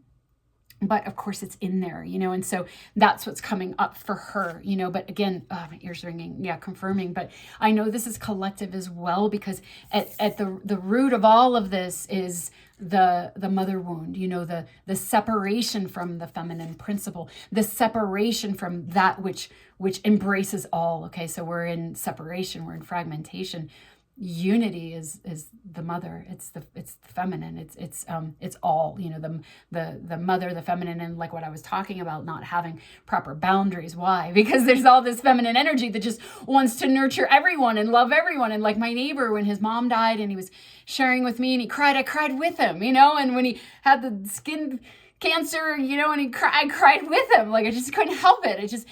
A: But of course it's in there, and so that's what's coming up for her, but again, my ears ringing. Yeah. Confirming. But I know this is collective as well, because at the root of all of this is the mother wound, the separation from the feminine principle, the separation from that which embraces all. Okay. So we're in separation, we're in fragmentation. Unity is the mother. It's the feminine. It's all, the mother, the feminine, and like what I was talking about, not having proper boundaries. Why? Because there's all this feminine energy that just wants to nurture everyone and love everyone. And like my neighbor, when his mom died and he was sharing with me and he cried, I cried with him, and when he had the skin cancer, and I cried with him. Like I just couldn't help it. I just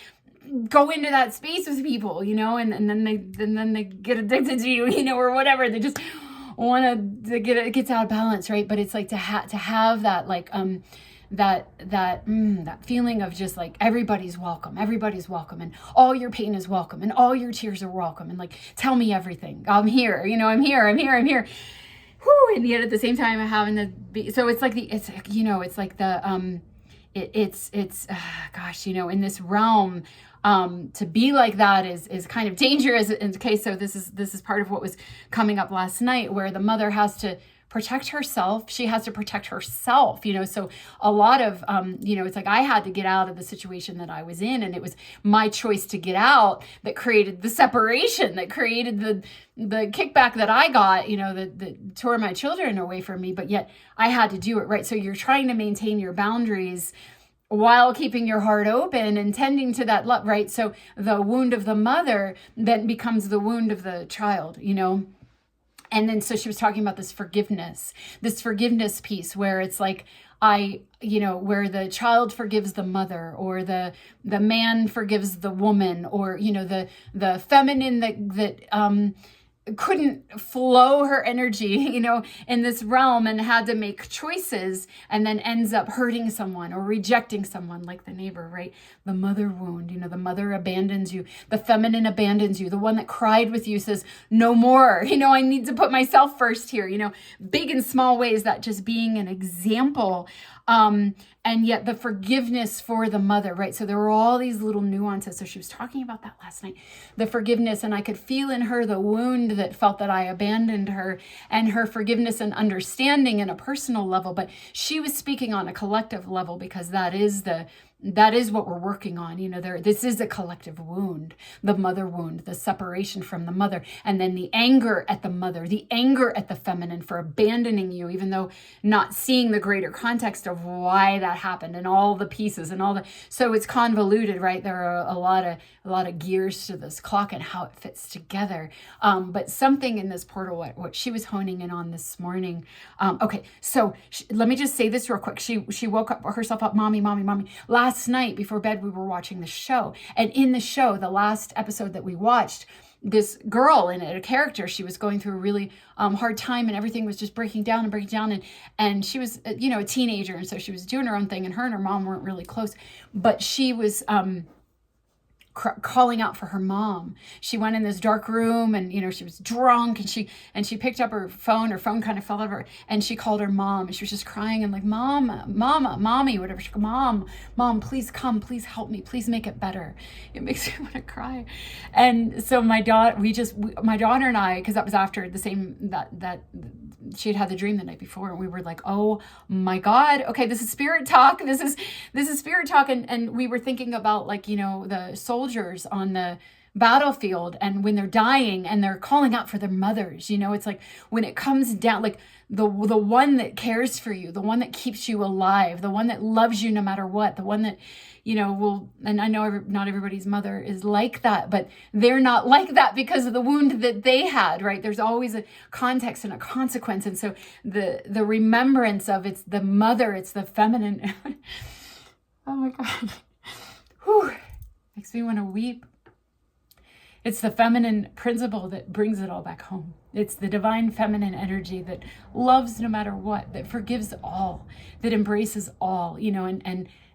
A: go into that space with people, and then they get addicted to you, or whatever. They just want to get it gets out of balance, right? But it's like to have that, like, that feeling of just like everybody's welcome, and all your pain is welcome, and all your tears are welcome, and like, tell me everything. I'm here, I'm here. Whew, and yet at the same time, having to be, so it's like gosh, in this realm, to be like that is kind of dangerous. Okay, so this is part of what was coming up last night, where the mother has to protect herself. She has to protect herself, so a lot of, it's like I had to get out of the situation that I was in, and it was my choice to get out that created the separation, that created the kickback that I got, that tore my children away from me, but yet I had to do it, right? So you're trying to maintain your boundaries while keeping your heart open and tending to that love, right? So the wound of the mother then becomes the wound of the child, And then so she was talking about this forgiveness piece, where it's like, where the child forgives the mother, or the man forgives the woman, or, the feminine that couldn't flow her energy, in this realm, and had to make choices, and then ends up hurting someone or rejecting someone, like the neighbor, right? The mother wound, the mother abandons you, the feminine abandons you, the one that cried with you says, no more, I need to put myself first here, big and small ways, that just being an example. And yet the forgiveness for the mother, right? So there were all these little nuances. So she was talking about that last night, the forgiveness, and I could feel in her the wound that felt that I abandoned her, and her forgiveness and understanding in a personal level. But she was speaking on a collective level, because that is what we're working on. This is a collective wound, the mother wound, the separation from the mother, and then the anger at the mother, the anger at the feminine for abandoning you, even though not seeing the greater context of why that happened and all the pieces and so it's convoluted, right? There are a lot of gears to this clock and how it fits together. But something in this portal, what she was honing in on this morning. Okay, so let me just say this real quick. She woke up herself up, mommy. Last night before bed, we were watching the show. And in the show, the last episode that we watched, this girl in it, a character, she was going through a really hard time, and everything was just breaking down. And she was, a teenager. And so she was doing her own thing, and her mom weren't really close, but she was, calling out for her mom. She went in this dark room, and she was drunk, and she picked up her phone kind of fell over, and she called her mom, and she was just crying and like, mama, mommy, whatever. She goes, mom, please come, please help me, please make it better. It makes me want to cry. And so my daughter and I, because that was after the same that she had the dream the night before, and we were like, oh my God, okay, this is spirit talk. This is spirit talk. And we were thinking about, like, the soldiers on the battlefield, and when they're dying and they're calling out for their mothers, it's like when it comes down, like the one that cares for you, the one that keeps you alive, the one that loves you no matter what, the one that, and I know not everybody's mother is like that, but they're not like that because of the wound that they had, right? There's always a context and a consequence. And so the remembrance of, it's the mother, it's the feminine. Oh my God. Whew. Makes me want to weep. It's the feminine principle that brings it all back home. It's the divine feminine energy that loves no matter what, that forgives all, that embraces all,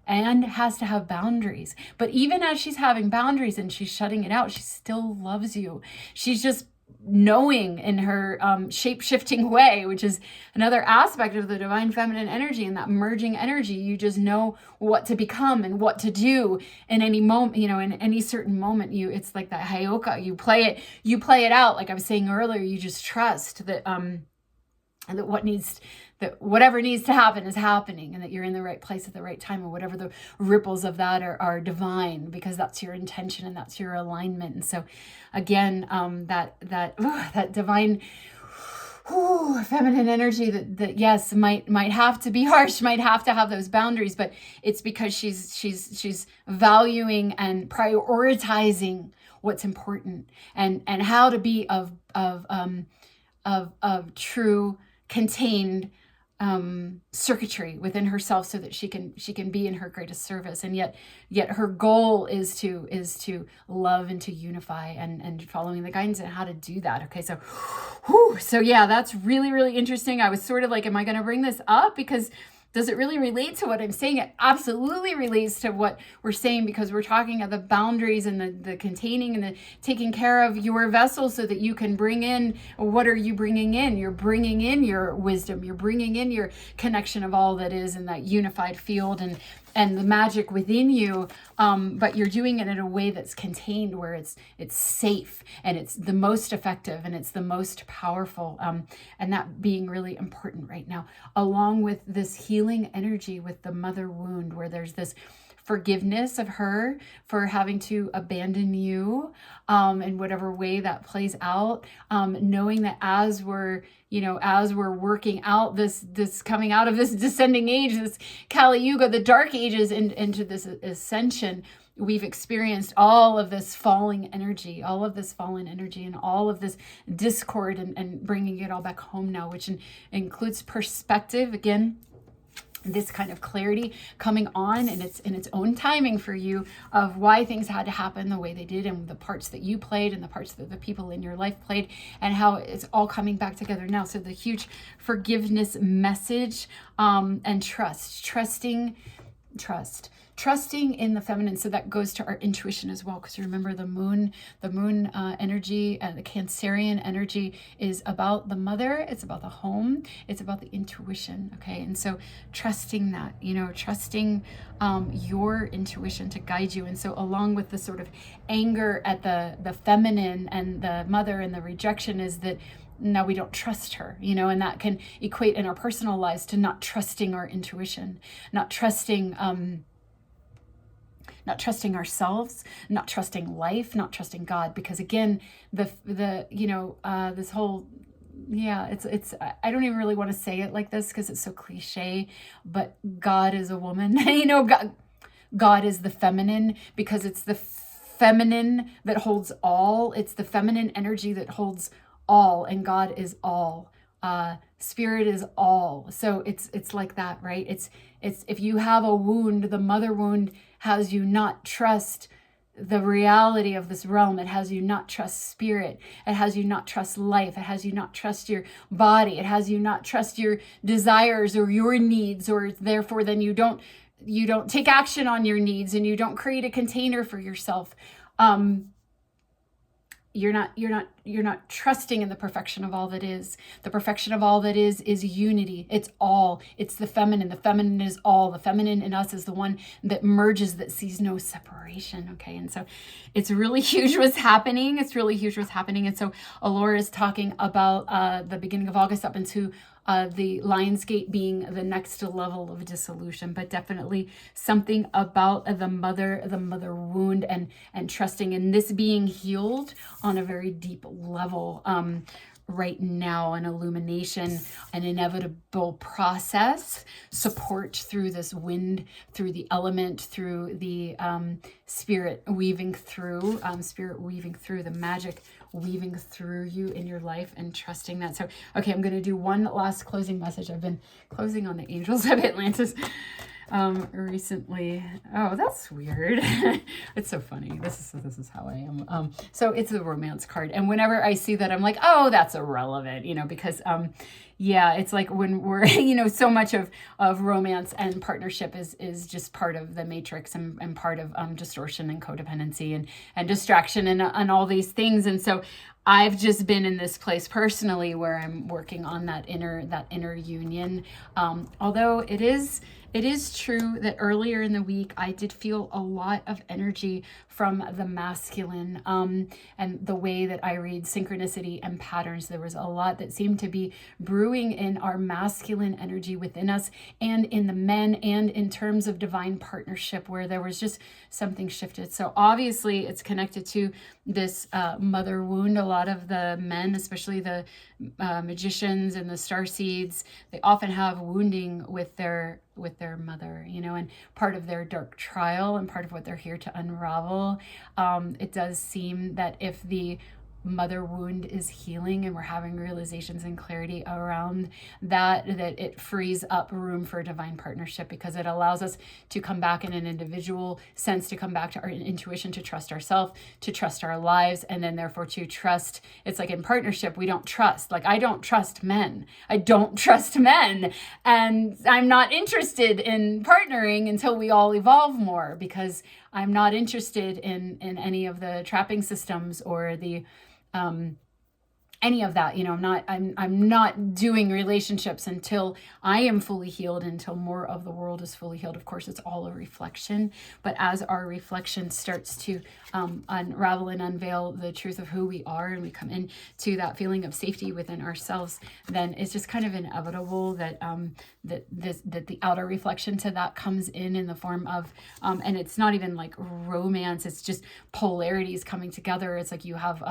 A: and has to have boundaries. But even as she's having boundaries and she's shutting it out, she still loves you. She's just knowing in her shape-shifting way, which is another aspect of the divine feminine energy and that merging energy. You just know what to become and what to do in any moment, in any certain moment. It's like that Hayoka, you play it out. Like I was saying earlier, you just trust that that whatever needs to happen is happening, and that you're in the right place at the right time, or whatever the ripples of that are divine, because that's your intention and that's your alignment. And so again, that divine feminine energy that yes, might have to be harsh, might have to have those boundaries, but it's because she's valuing and prioritizing what's important, and how to be of true contained circuitry within herself, so that she can be in her greatest service. And yet her goal is to love and to unify, and following the guidance and how to do that. Okay, so yeah, that's really, really interesting. I was sort of like, am I going to bring this up? Because does it really relate to what I'm saying? It absolutely relates to what we're saying, because we're talking of the boundaries and the containing and the taking care of your vessel, so that you can bring in, what are you bringing in? You're bringing in your wisdom. You're bringing in your connection of all that is in that unified field, and the magic within you, but you're doing it in a way that's contained, where it's safe, and it's the most effective, and it's the most powerful, and that being really important right now, along with this healing energy with the mother wound, where there's this forgiveness of her for having to abandon you, in whatever way that plays out, knowing that as we're working out this coming out of this descending age, this Kali Yuga, the dark ages, into this ascension, we've experienced all of this fallen energy, and all of this discord, and bringing it all back home now, which includes perspective again. this kind of clarity coming on, and it's in its own timing for you, of why things had to happen the way they did, and the parts that you played and the parts that the people in your life played, and how it's all coming back together now. So the huge forgiveness message, and trusting in the feminine. So that goes to our intuition as well, because remember the moon energy, the Cancerian energy is about the mother, it's about the home, it's about the intuition. Okay, and so trusting that, trusting your intuition to guide you. And so along with the sort of anger at the feminine and the mother and the rejection, is that now we don't trust her, and that can equate in our personal lives to not trusting our intuition, not trusting ourselves, not trusting life, not trusting God, because again, this whole, it's I don't even really want to say it like this because it's so cliche, but God is a woman. God is the feminine, because it's the feminine that holds all. It's the feminine energy that holds all, and God is all. Spirit is all. So it's like that, right? It's if you have a wound, the mother wound has you not trust the reality of this realm. It has you not trust spirit. It has you not trust life. It has you not trust your body. It has you not trust your desires or your needs, or therefore then you don't take action on your needs, and you don't create a container for yourself. You're not trusting in the perfection of all that is. The perfection of all that is unity. It's all. It's the feminine. The feminine is all. The feminine in us is the one that merges, that sees no separation. Okay, and so it's really huge what's happening. And so Allura is talking about the beginning of August up into the Lionsgate being the next level of dissolution, but definitely something about the mother wound, and trusting in this being healed on a very deep level right now, an illumination, an inevitable process, support through this wind, through the element, through the spirit weaving through, the magic weaving through you in your life, and trusting that. So, okay, I'm going to do one last closing message. I've been closing on the angels of Atlantis recently. Oh, that's weird. It's so funny. This is how I am. So it's the romance card, and whenever I see that, I'm like, oh, that's irrelevant, because it's like when we're so much of romance and partnership is just part of the matrix, and part of distortion and codependency and distraction and all these things. And so I've just been in this place personally where I'm working on that inner union. Although it is true that earlier in the week I did feel a lot of energy from the masculine, and the way that I read synchronicity and patterns. There was a lot that seemed to be brewing in our masculine energy within us, and in the men, and in terms of divine partnership, where there was just something shifted. So obviously it's connected to this mother wound. A lot of the men, especially the magicians and the starseeds, they often have wounding with their mother, and part of their dark trial, and part of what they're here to unravel. It does seem that if the mother wound is healing, and we're having realizations and clarity around that it frees up room for divine partnership, because it allows us to come back in an individual sense, to come back to our intuition, to trust ourselves, to trust our lives, and then therefore to trust. It's like in partnership, we don't trust. Like, I don't trust men. And I'm not interested in partnering until we all evolve more, because I'm not interested in any of the trapping systems or the any of that. I'm not doing relationships until I am fully healed, until more of the world is fully healed. Of course, it's all a reflection, but as our reflection starts to unravel and unveil the truth of who we are, and we come into that feeling of safety within ourselves, then it's just kind of inevitable that that the outer reflection to that comes in the form of and it's not even like romance, it's just polarities coming together. It's like you have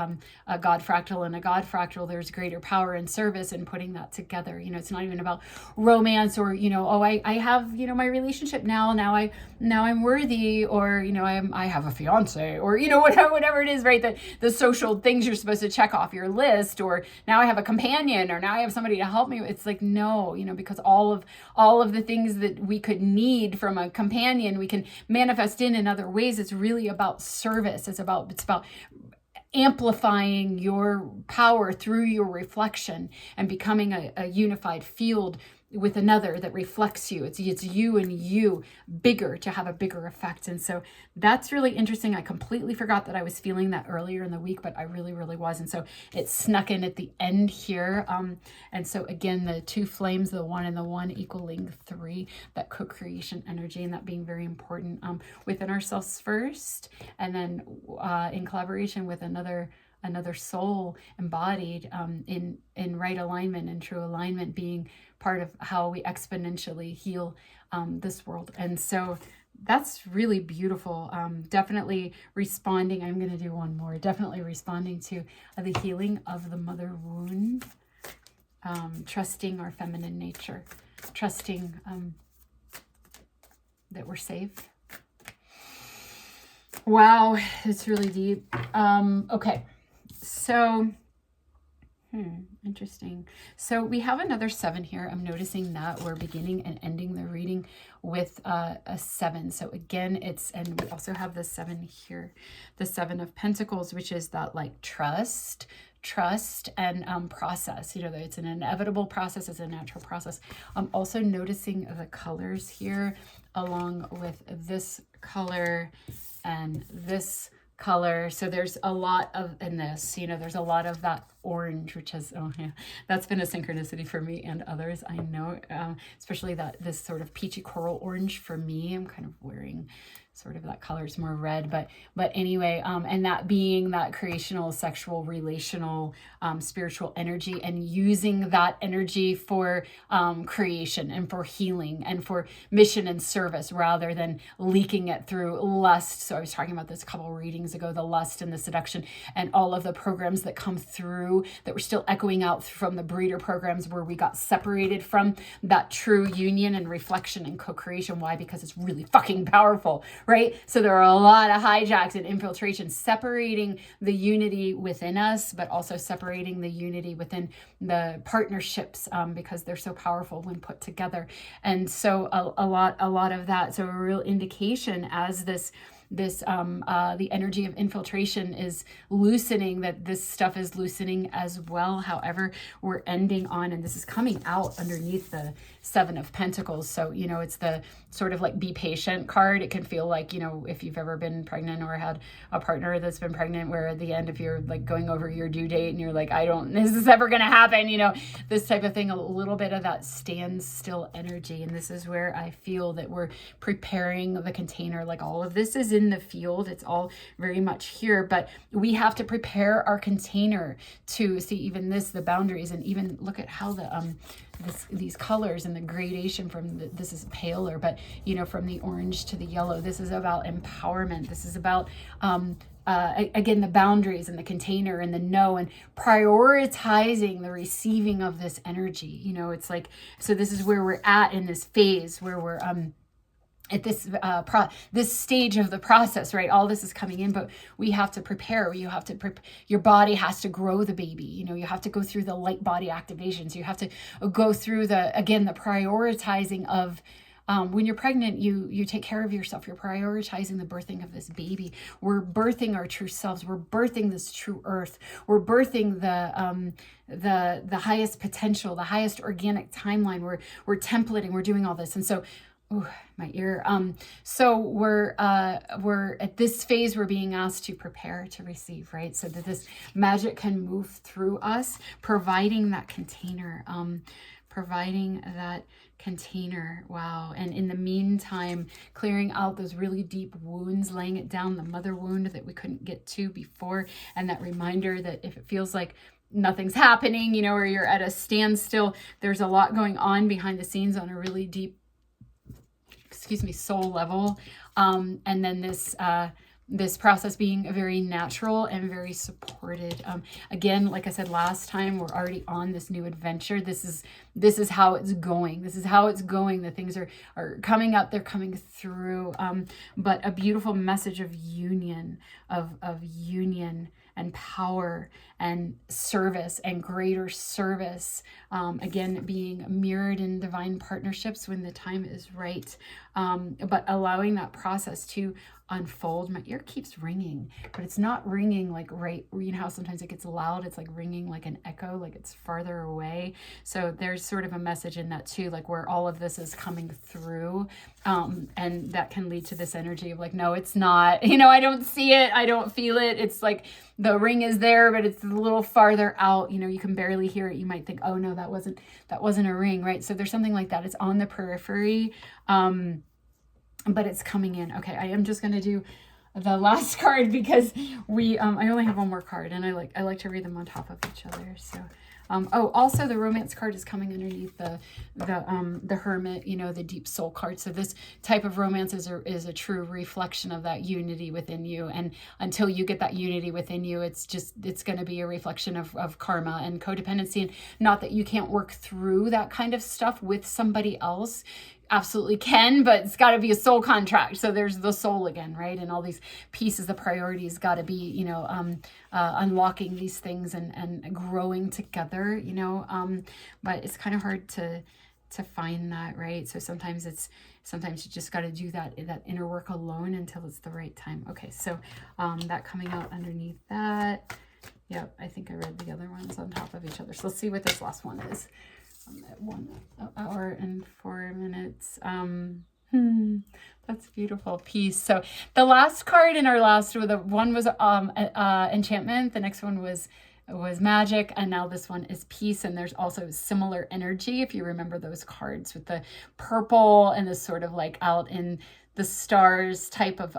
A: a God fractal and a God fractal, fractal, there's greater power and service in putting that together. You know, it's not even about romance or, you know, oh, I have, you know, my relationship now I'm worthy, or, you know, I have a fiance, or, you know, whatever it is, right? The social things you're supposed to check off your list, or now I have a companion, or now I have somebody to help me. It's like, no, you know, because all of the things that we could need from a companion, we can manifest in other ways. It's really about service. It's about amplifying your power through your reflection and becoming a unified field with another that reflects you. It's you and you bigger, to have a bigger effect. And so that's really interesting. I completely forgot that I was feeling that earlier in the week, but I really, really was. And so it snuck in at the end here. And so again, the two flames, the 1 and the 1 equaling 3, that co-creation energy, and that being very important within ourselves first, and then in collaboration with another soul embodied in right alignment and true alignment, being part of how we exponentially heal this world. And so that's really beautiful. Definitely responding. I'm going to do one more. Definitely responding to the healing of the mother wound, trusting our feminine nature, trusting that we're safe. Wow, it's really deep. Okay. So, interesting. So we have another 7 here. I'm noticing that we're beginning and ending the reading with a 7. So again, and we also have the 7 here, the 7 of Pentacles, which is that like trust and process. You know, it's an inevitable process. It's a natural process. I'm also noticing the colors here, along with this color and this color. So there's a lot of, in this, you know, there's a lot of that orange, which has, oh yeah, that's been a synchronicity for me and others. I know, especially this sort of peachy coral orange for me. I'm kind of wearing sort of that color. It's more red, but anyway, and that being that creational, sexual, relational, spiritual energy, and using that energy for creation and for healing and for mission and service, rather than leaking it through lust. So I was talking about this a couple of readings ago, the lust and the seduction and all of the programs that come through that were still echoing out from the breeder programs, where we got separated from that true union and reflection and co-creation. Why? Because it's really fucking powerful, right? So there are a lot of hijacks and infiltration, separating the unity within us, but also separating the unity within the partnerships, because they're so powerful when put together. And so a lot of that. So a real indication as the energy of infiltration is loosening, that this stuff is loosening as well. However, we're ending on, and this is coming out underneath the 7 of Pentacles. So, you know, it's the sort of like be patient card. It can feel like, you know, if you've ever been pregnant or had a partner that's been pregnant, where at the end, if you're like going over your due date and you're like, this is ever going to happen, you know, this type of thing, a little bit of that standstill energy. And this is where I feel that we're preparing the container. Like all of this is in the field. It's all very much here, but we have to prepare our container to see even this, the boundaries, and even look at how the, these colors and the gradation from this is paler, but you know, from the orange to the yellow, this is about empowerment. This is about, again, the boundaries and the container and the know, and prioritizing the receiving of this energy. You know, it's like, so this is where we're at in this phase where we're, at this this stage of the process, right? All this is coming in, but we have to prepare. You have to your body has to grow the baby. You know, you have to go through the light body activations. You have to go through the prioritizing of when you're pregnant, you take care of yourself. You're prioritizing the birthing of this baby. We're birthing our true selves. We're birthing this true earth. We're birthing the highest potential, the highest organic timeline. We're templating. We're doing all this, and so. Ooh, my ear. So we're at this phase, we're being asked to prepare to receive, right? So that this magic can move through us, providing that container, Wow. And in the meantime, clearing out those really deep wounds, laying it down, the mother wound that we couldn't get to before. And that reminder that if it feels like nothing's happening, you know, or you're at a standstill, there's a lot going on behind the scenes on a really deep, soul level. And then this this process being very natural and very supported. Again, like I said last time, we're already on this new adventure. This is how it's going. This is how it's going. The things are coming up. They're coming through. But a beautiful message of union, of union and power and service and greater service. Again, being mirrored in divine partnerships when the time is right. But allowing that process to unfold. My ear keeps ringing, but it's not ringing like right, you know how sometimes it gets loud, it's like ringing like an echo, like it's farther away. So there's sort of a message in that too, like where all of this is coming through, and that can lead to this energy of like, no, it's not, you know, I don't see it, I don't feel it. It's like the ring is there, but it's a little farther out, you know, you can barely hear it. You might think, oh no, that wasn't a ring, right? So there's something like that. It's on the periphery, but it's coming in. Okay, I am just going to do the last card because I only have one more card, and I like to read them on top of each other. So, oh, also the romance card is coming underneath the Hermit, you know, the deep soul card. So this type of romance is a true reflection of that unity within you. And until you get that unity within you, it's going to be a reflection of karma and codependency. And not that you can't work through that kind of stuff with somebody else. Absolutely can, but it's got to be a soul contract. So there's the soul again, right? And all these pieces, the priorities got to be, you know, unlocking these things and growing together, you know, but it's kind of hard to find that, right? So sometimes you just got to do that inner work alone until it's the right time. Okay. So, that coming out underneath that. Yep. I think I read the other ones on top of each other. So let's see what this last one is. At 1 hour and 4 minutes. That's beautiful. Peace. So the last card in our last, the one was enchantment. The next one was magic, and now this one is peace. And there's also similar energy, if you remember those cards with the purple and this sort of like out in the stars type of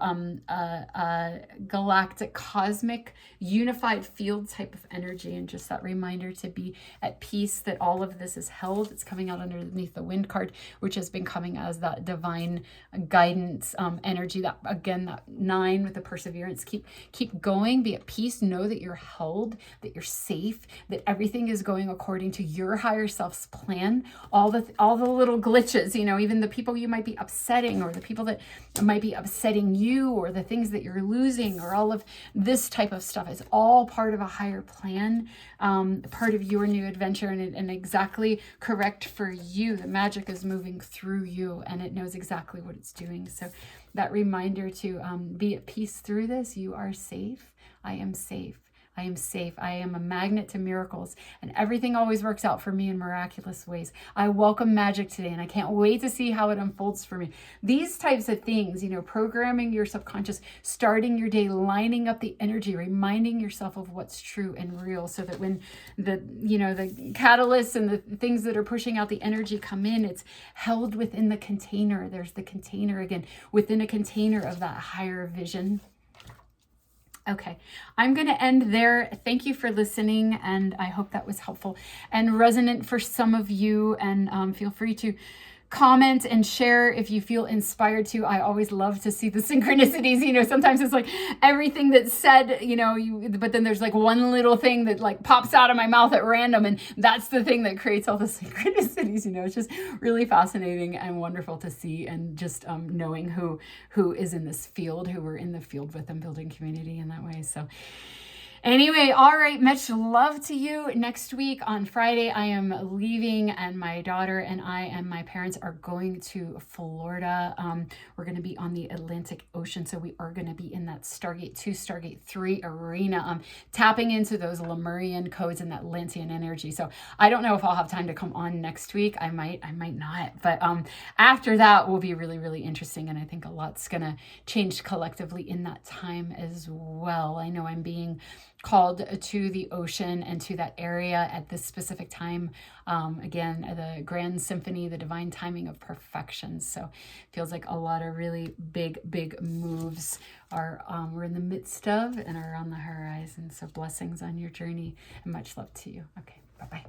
A: galactic, cosmic, unified field type of energy, and just that reminder to be at peace, that all of this is held. It's coming out underneath the wind card, which has been coming as that divine guidance energy. That again, that 9 with the perseverance. Keep going. Be at peace. Know that you're held, that you're safe, that everything is going according to your higher self's plan. All the little glitches, you know, even the people you might be upsetting, or the people that might be upsetting you, or the things that you're losing, or all of this type of stuff is all part of a higher plan, part of your new adventure, and exactly correct for you. The magic is moving through you, and it knows exactly what it's doing. So that reminder to be at peace through this. You are safe. I am safe. I am safe. I am a magnet to miracles, and everything always works out for me in miraculous ways. I welcome magic today, and I can't wait to see how it unfolds for me. These types of things, you know, programming your subconscious, starting your day, lining up the energy, reminding yourself of what's true and real, so that when the catalysts and the things that are pushing out the energy come in, it's held within the container. There's the container again, within a container of that higher vision. Okay, I'm going to end there. Thank you for listening, and I hope that was helpful and resonant for some of you. And feel free to comment and share if you feel inspired to. I always love to see the synchronicities. You know, sometimes it's like everything that's said, you know, but then there's like one little thing that like pops out of my mouth at random, and that's the thing that creates all the synchronicities. You know, it's just really fascinating and wonderful to see, and just knowing who is in this field, who we're in the field with, and building community in that way. So anyway, all right, much love to you. Next week on Friday, I am leaving, and my daughter and I and my parents are going to Florida. We're going to be on the Atlantic Ocean, so we are going to be in that Stargate 2, Stargate 3 arena, tapping into those Lemurian codes and that Atlantean energy. So I don't know if I'll have time to come on next week. I might not. But after that will be really, really interesting, and I think a lot's going to change collectively in that time as well. I know I'm being called to the ocean and to that area at this specific time. Again, the grand symphony, the divine timing of perfection. So feels like a lot of really big moves are we're in the midst of and are on the horizon. So blessings on your journey, and much love to you. Okay, bye-bye.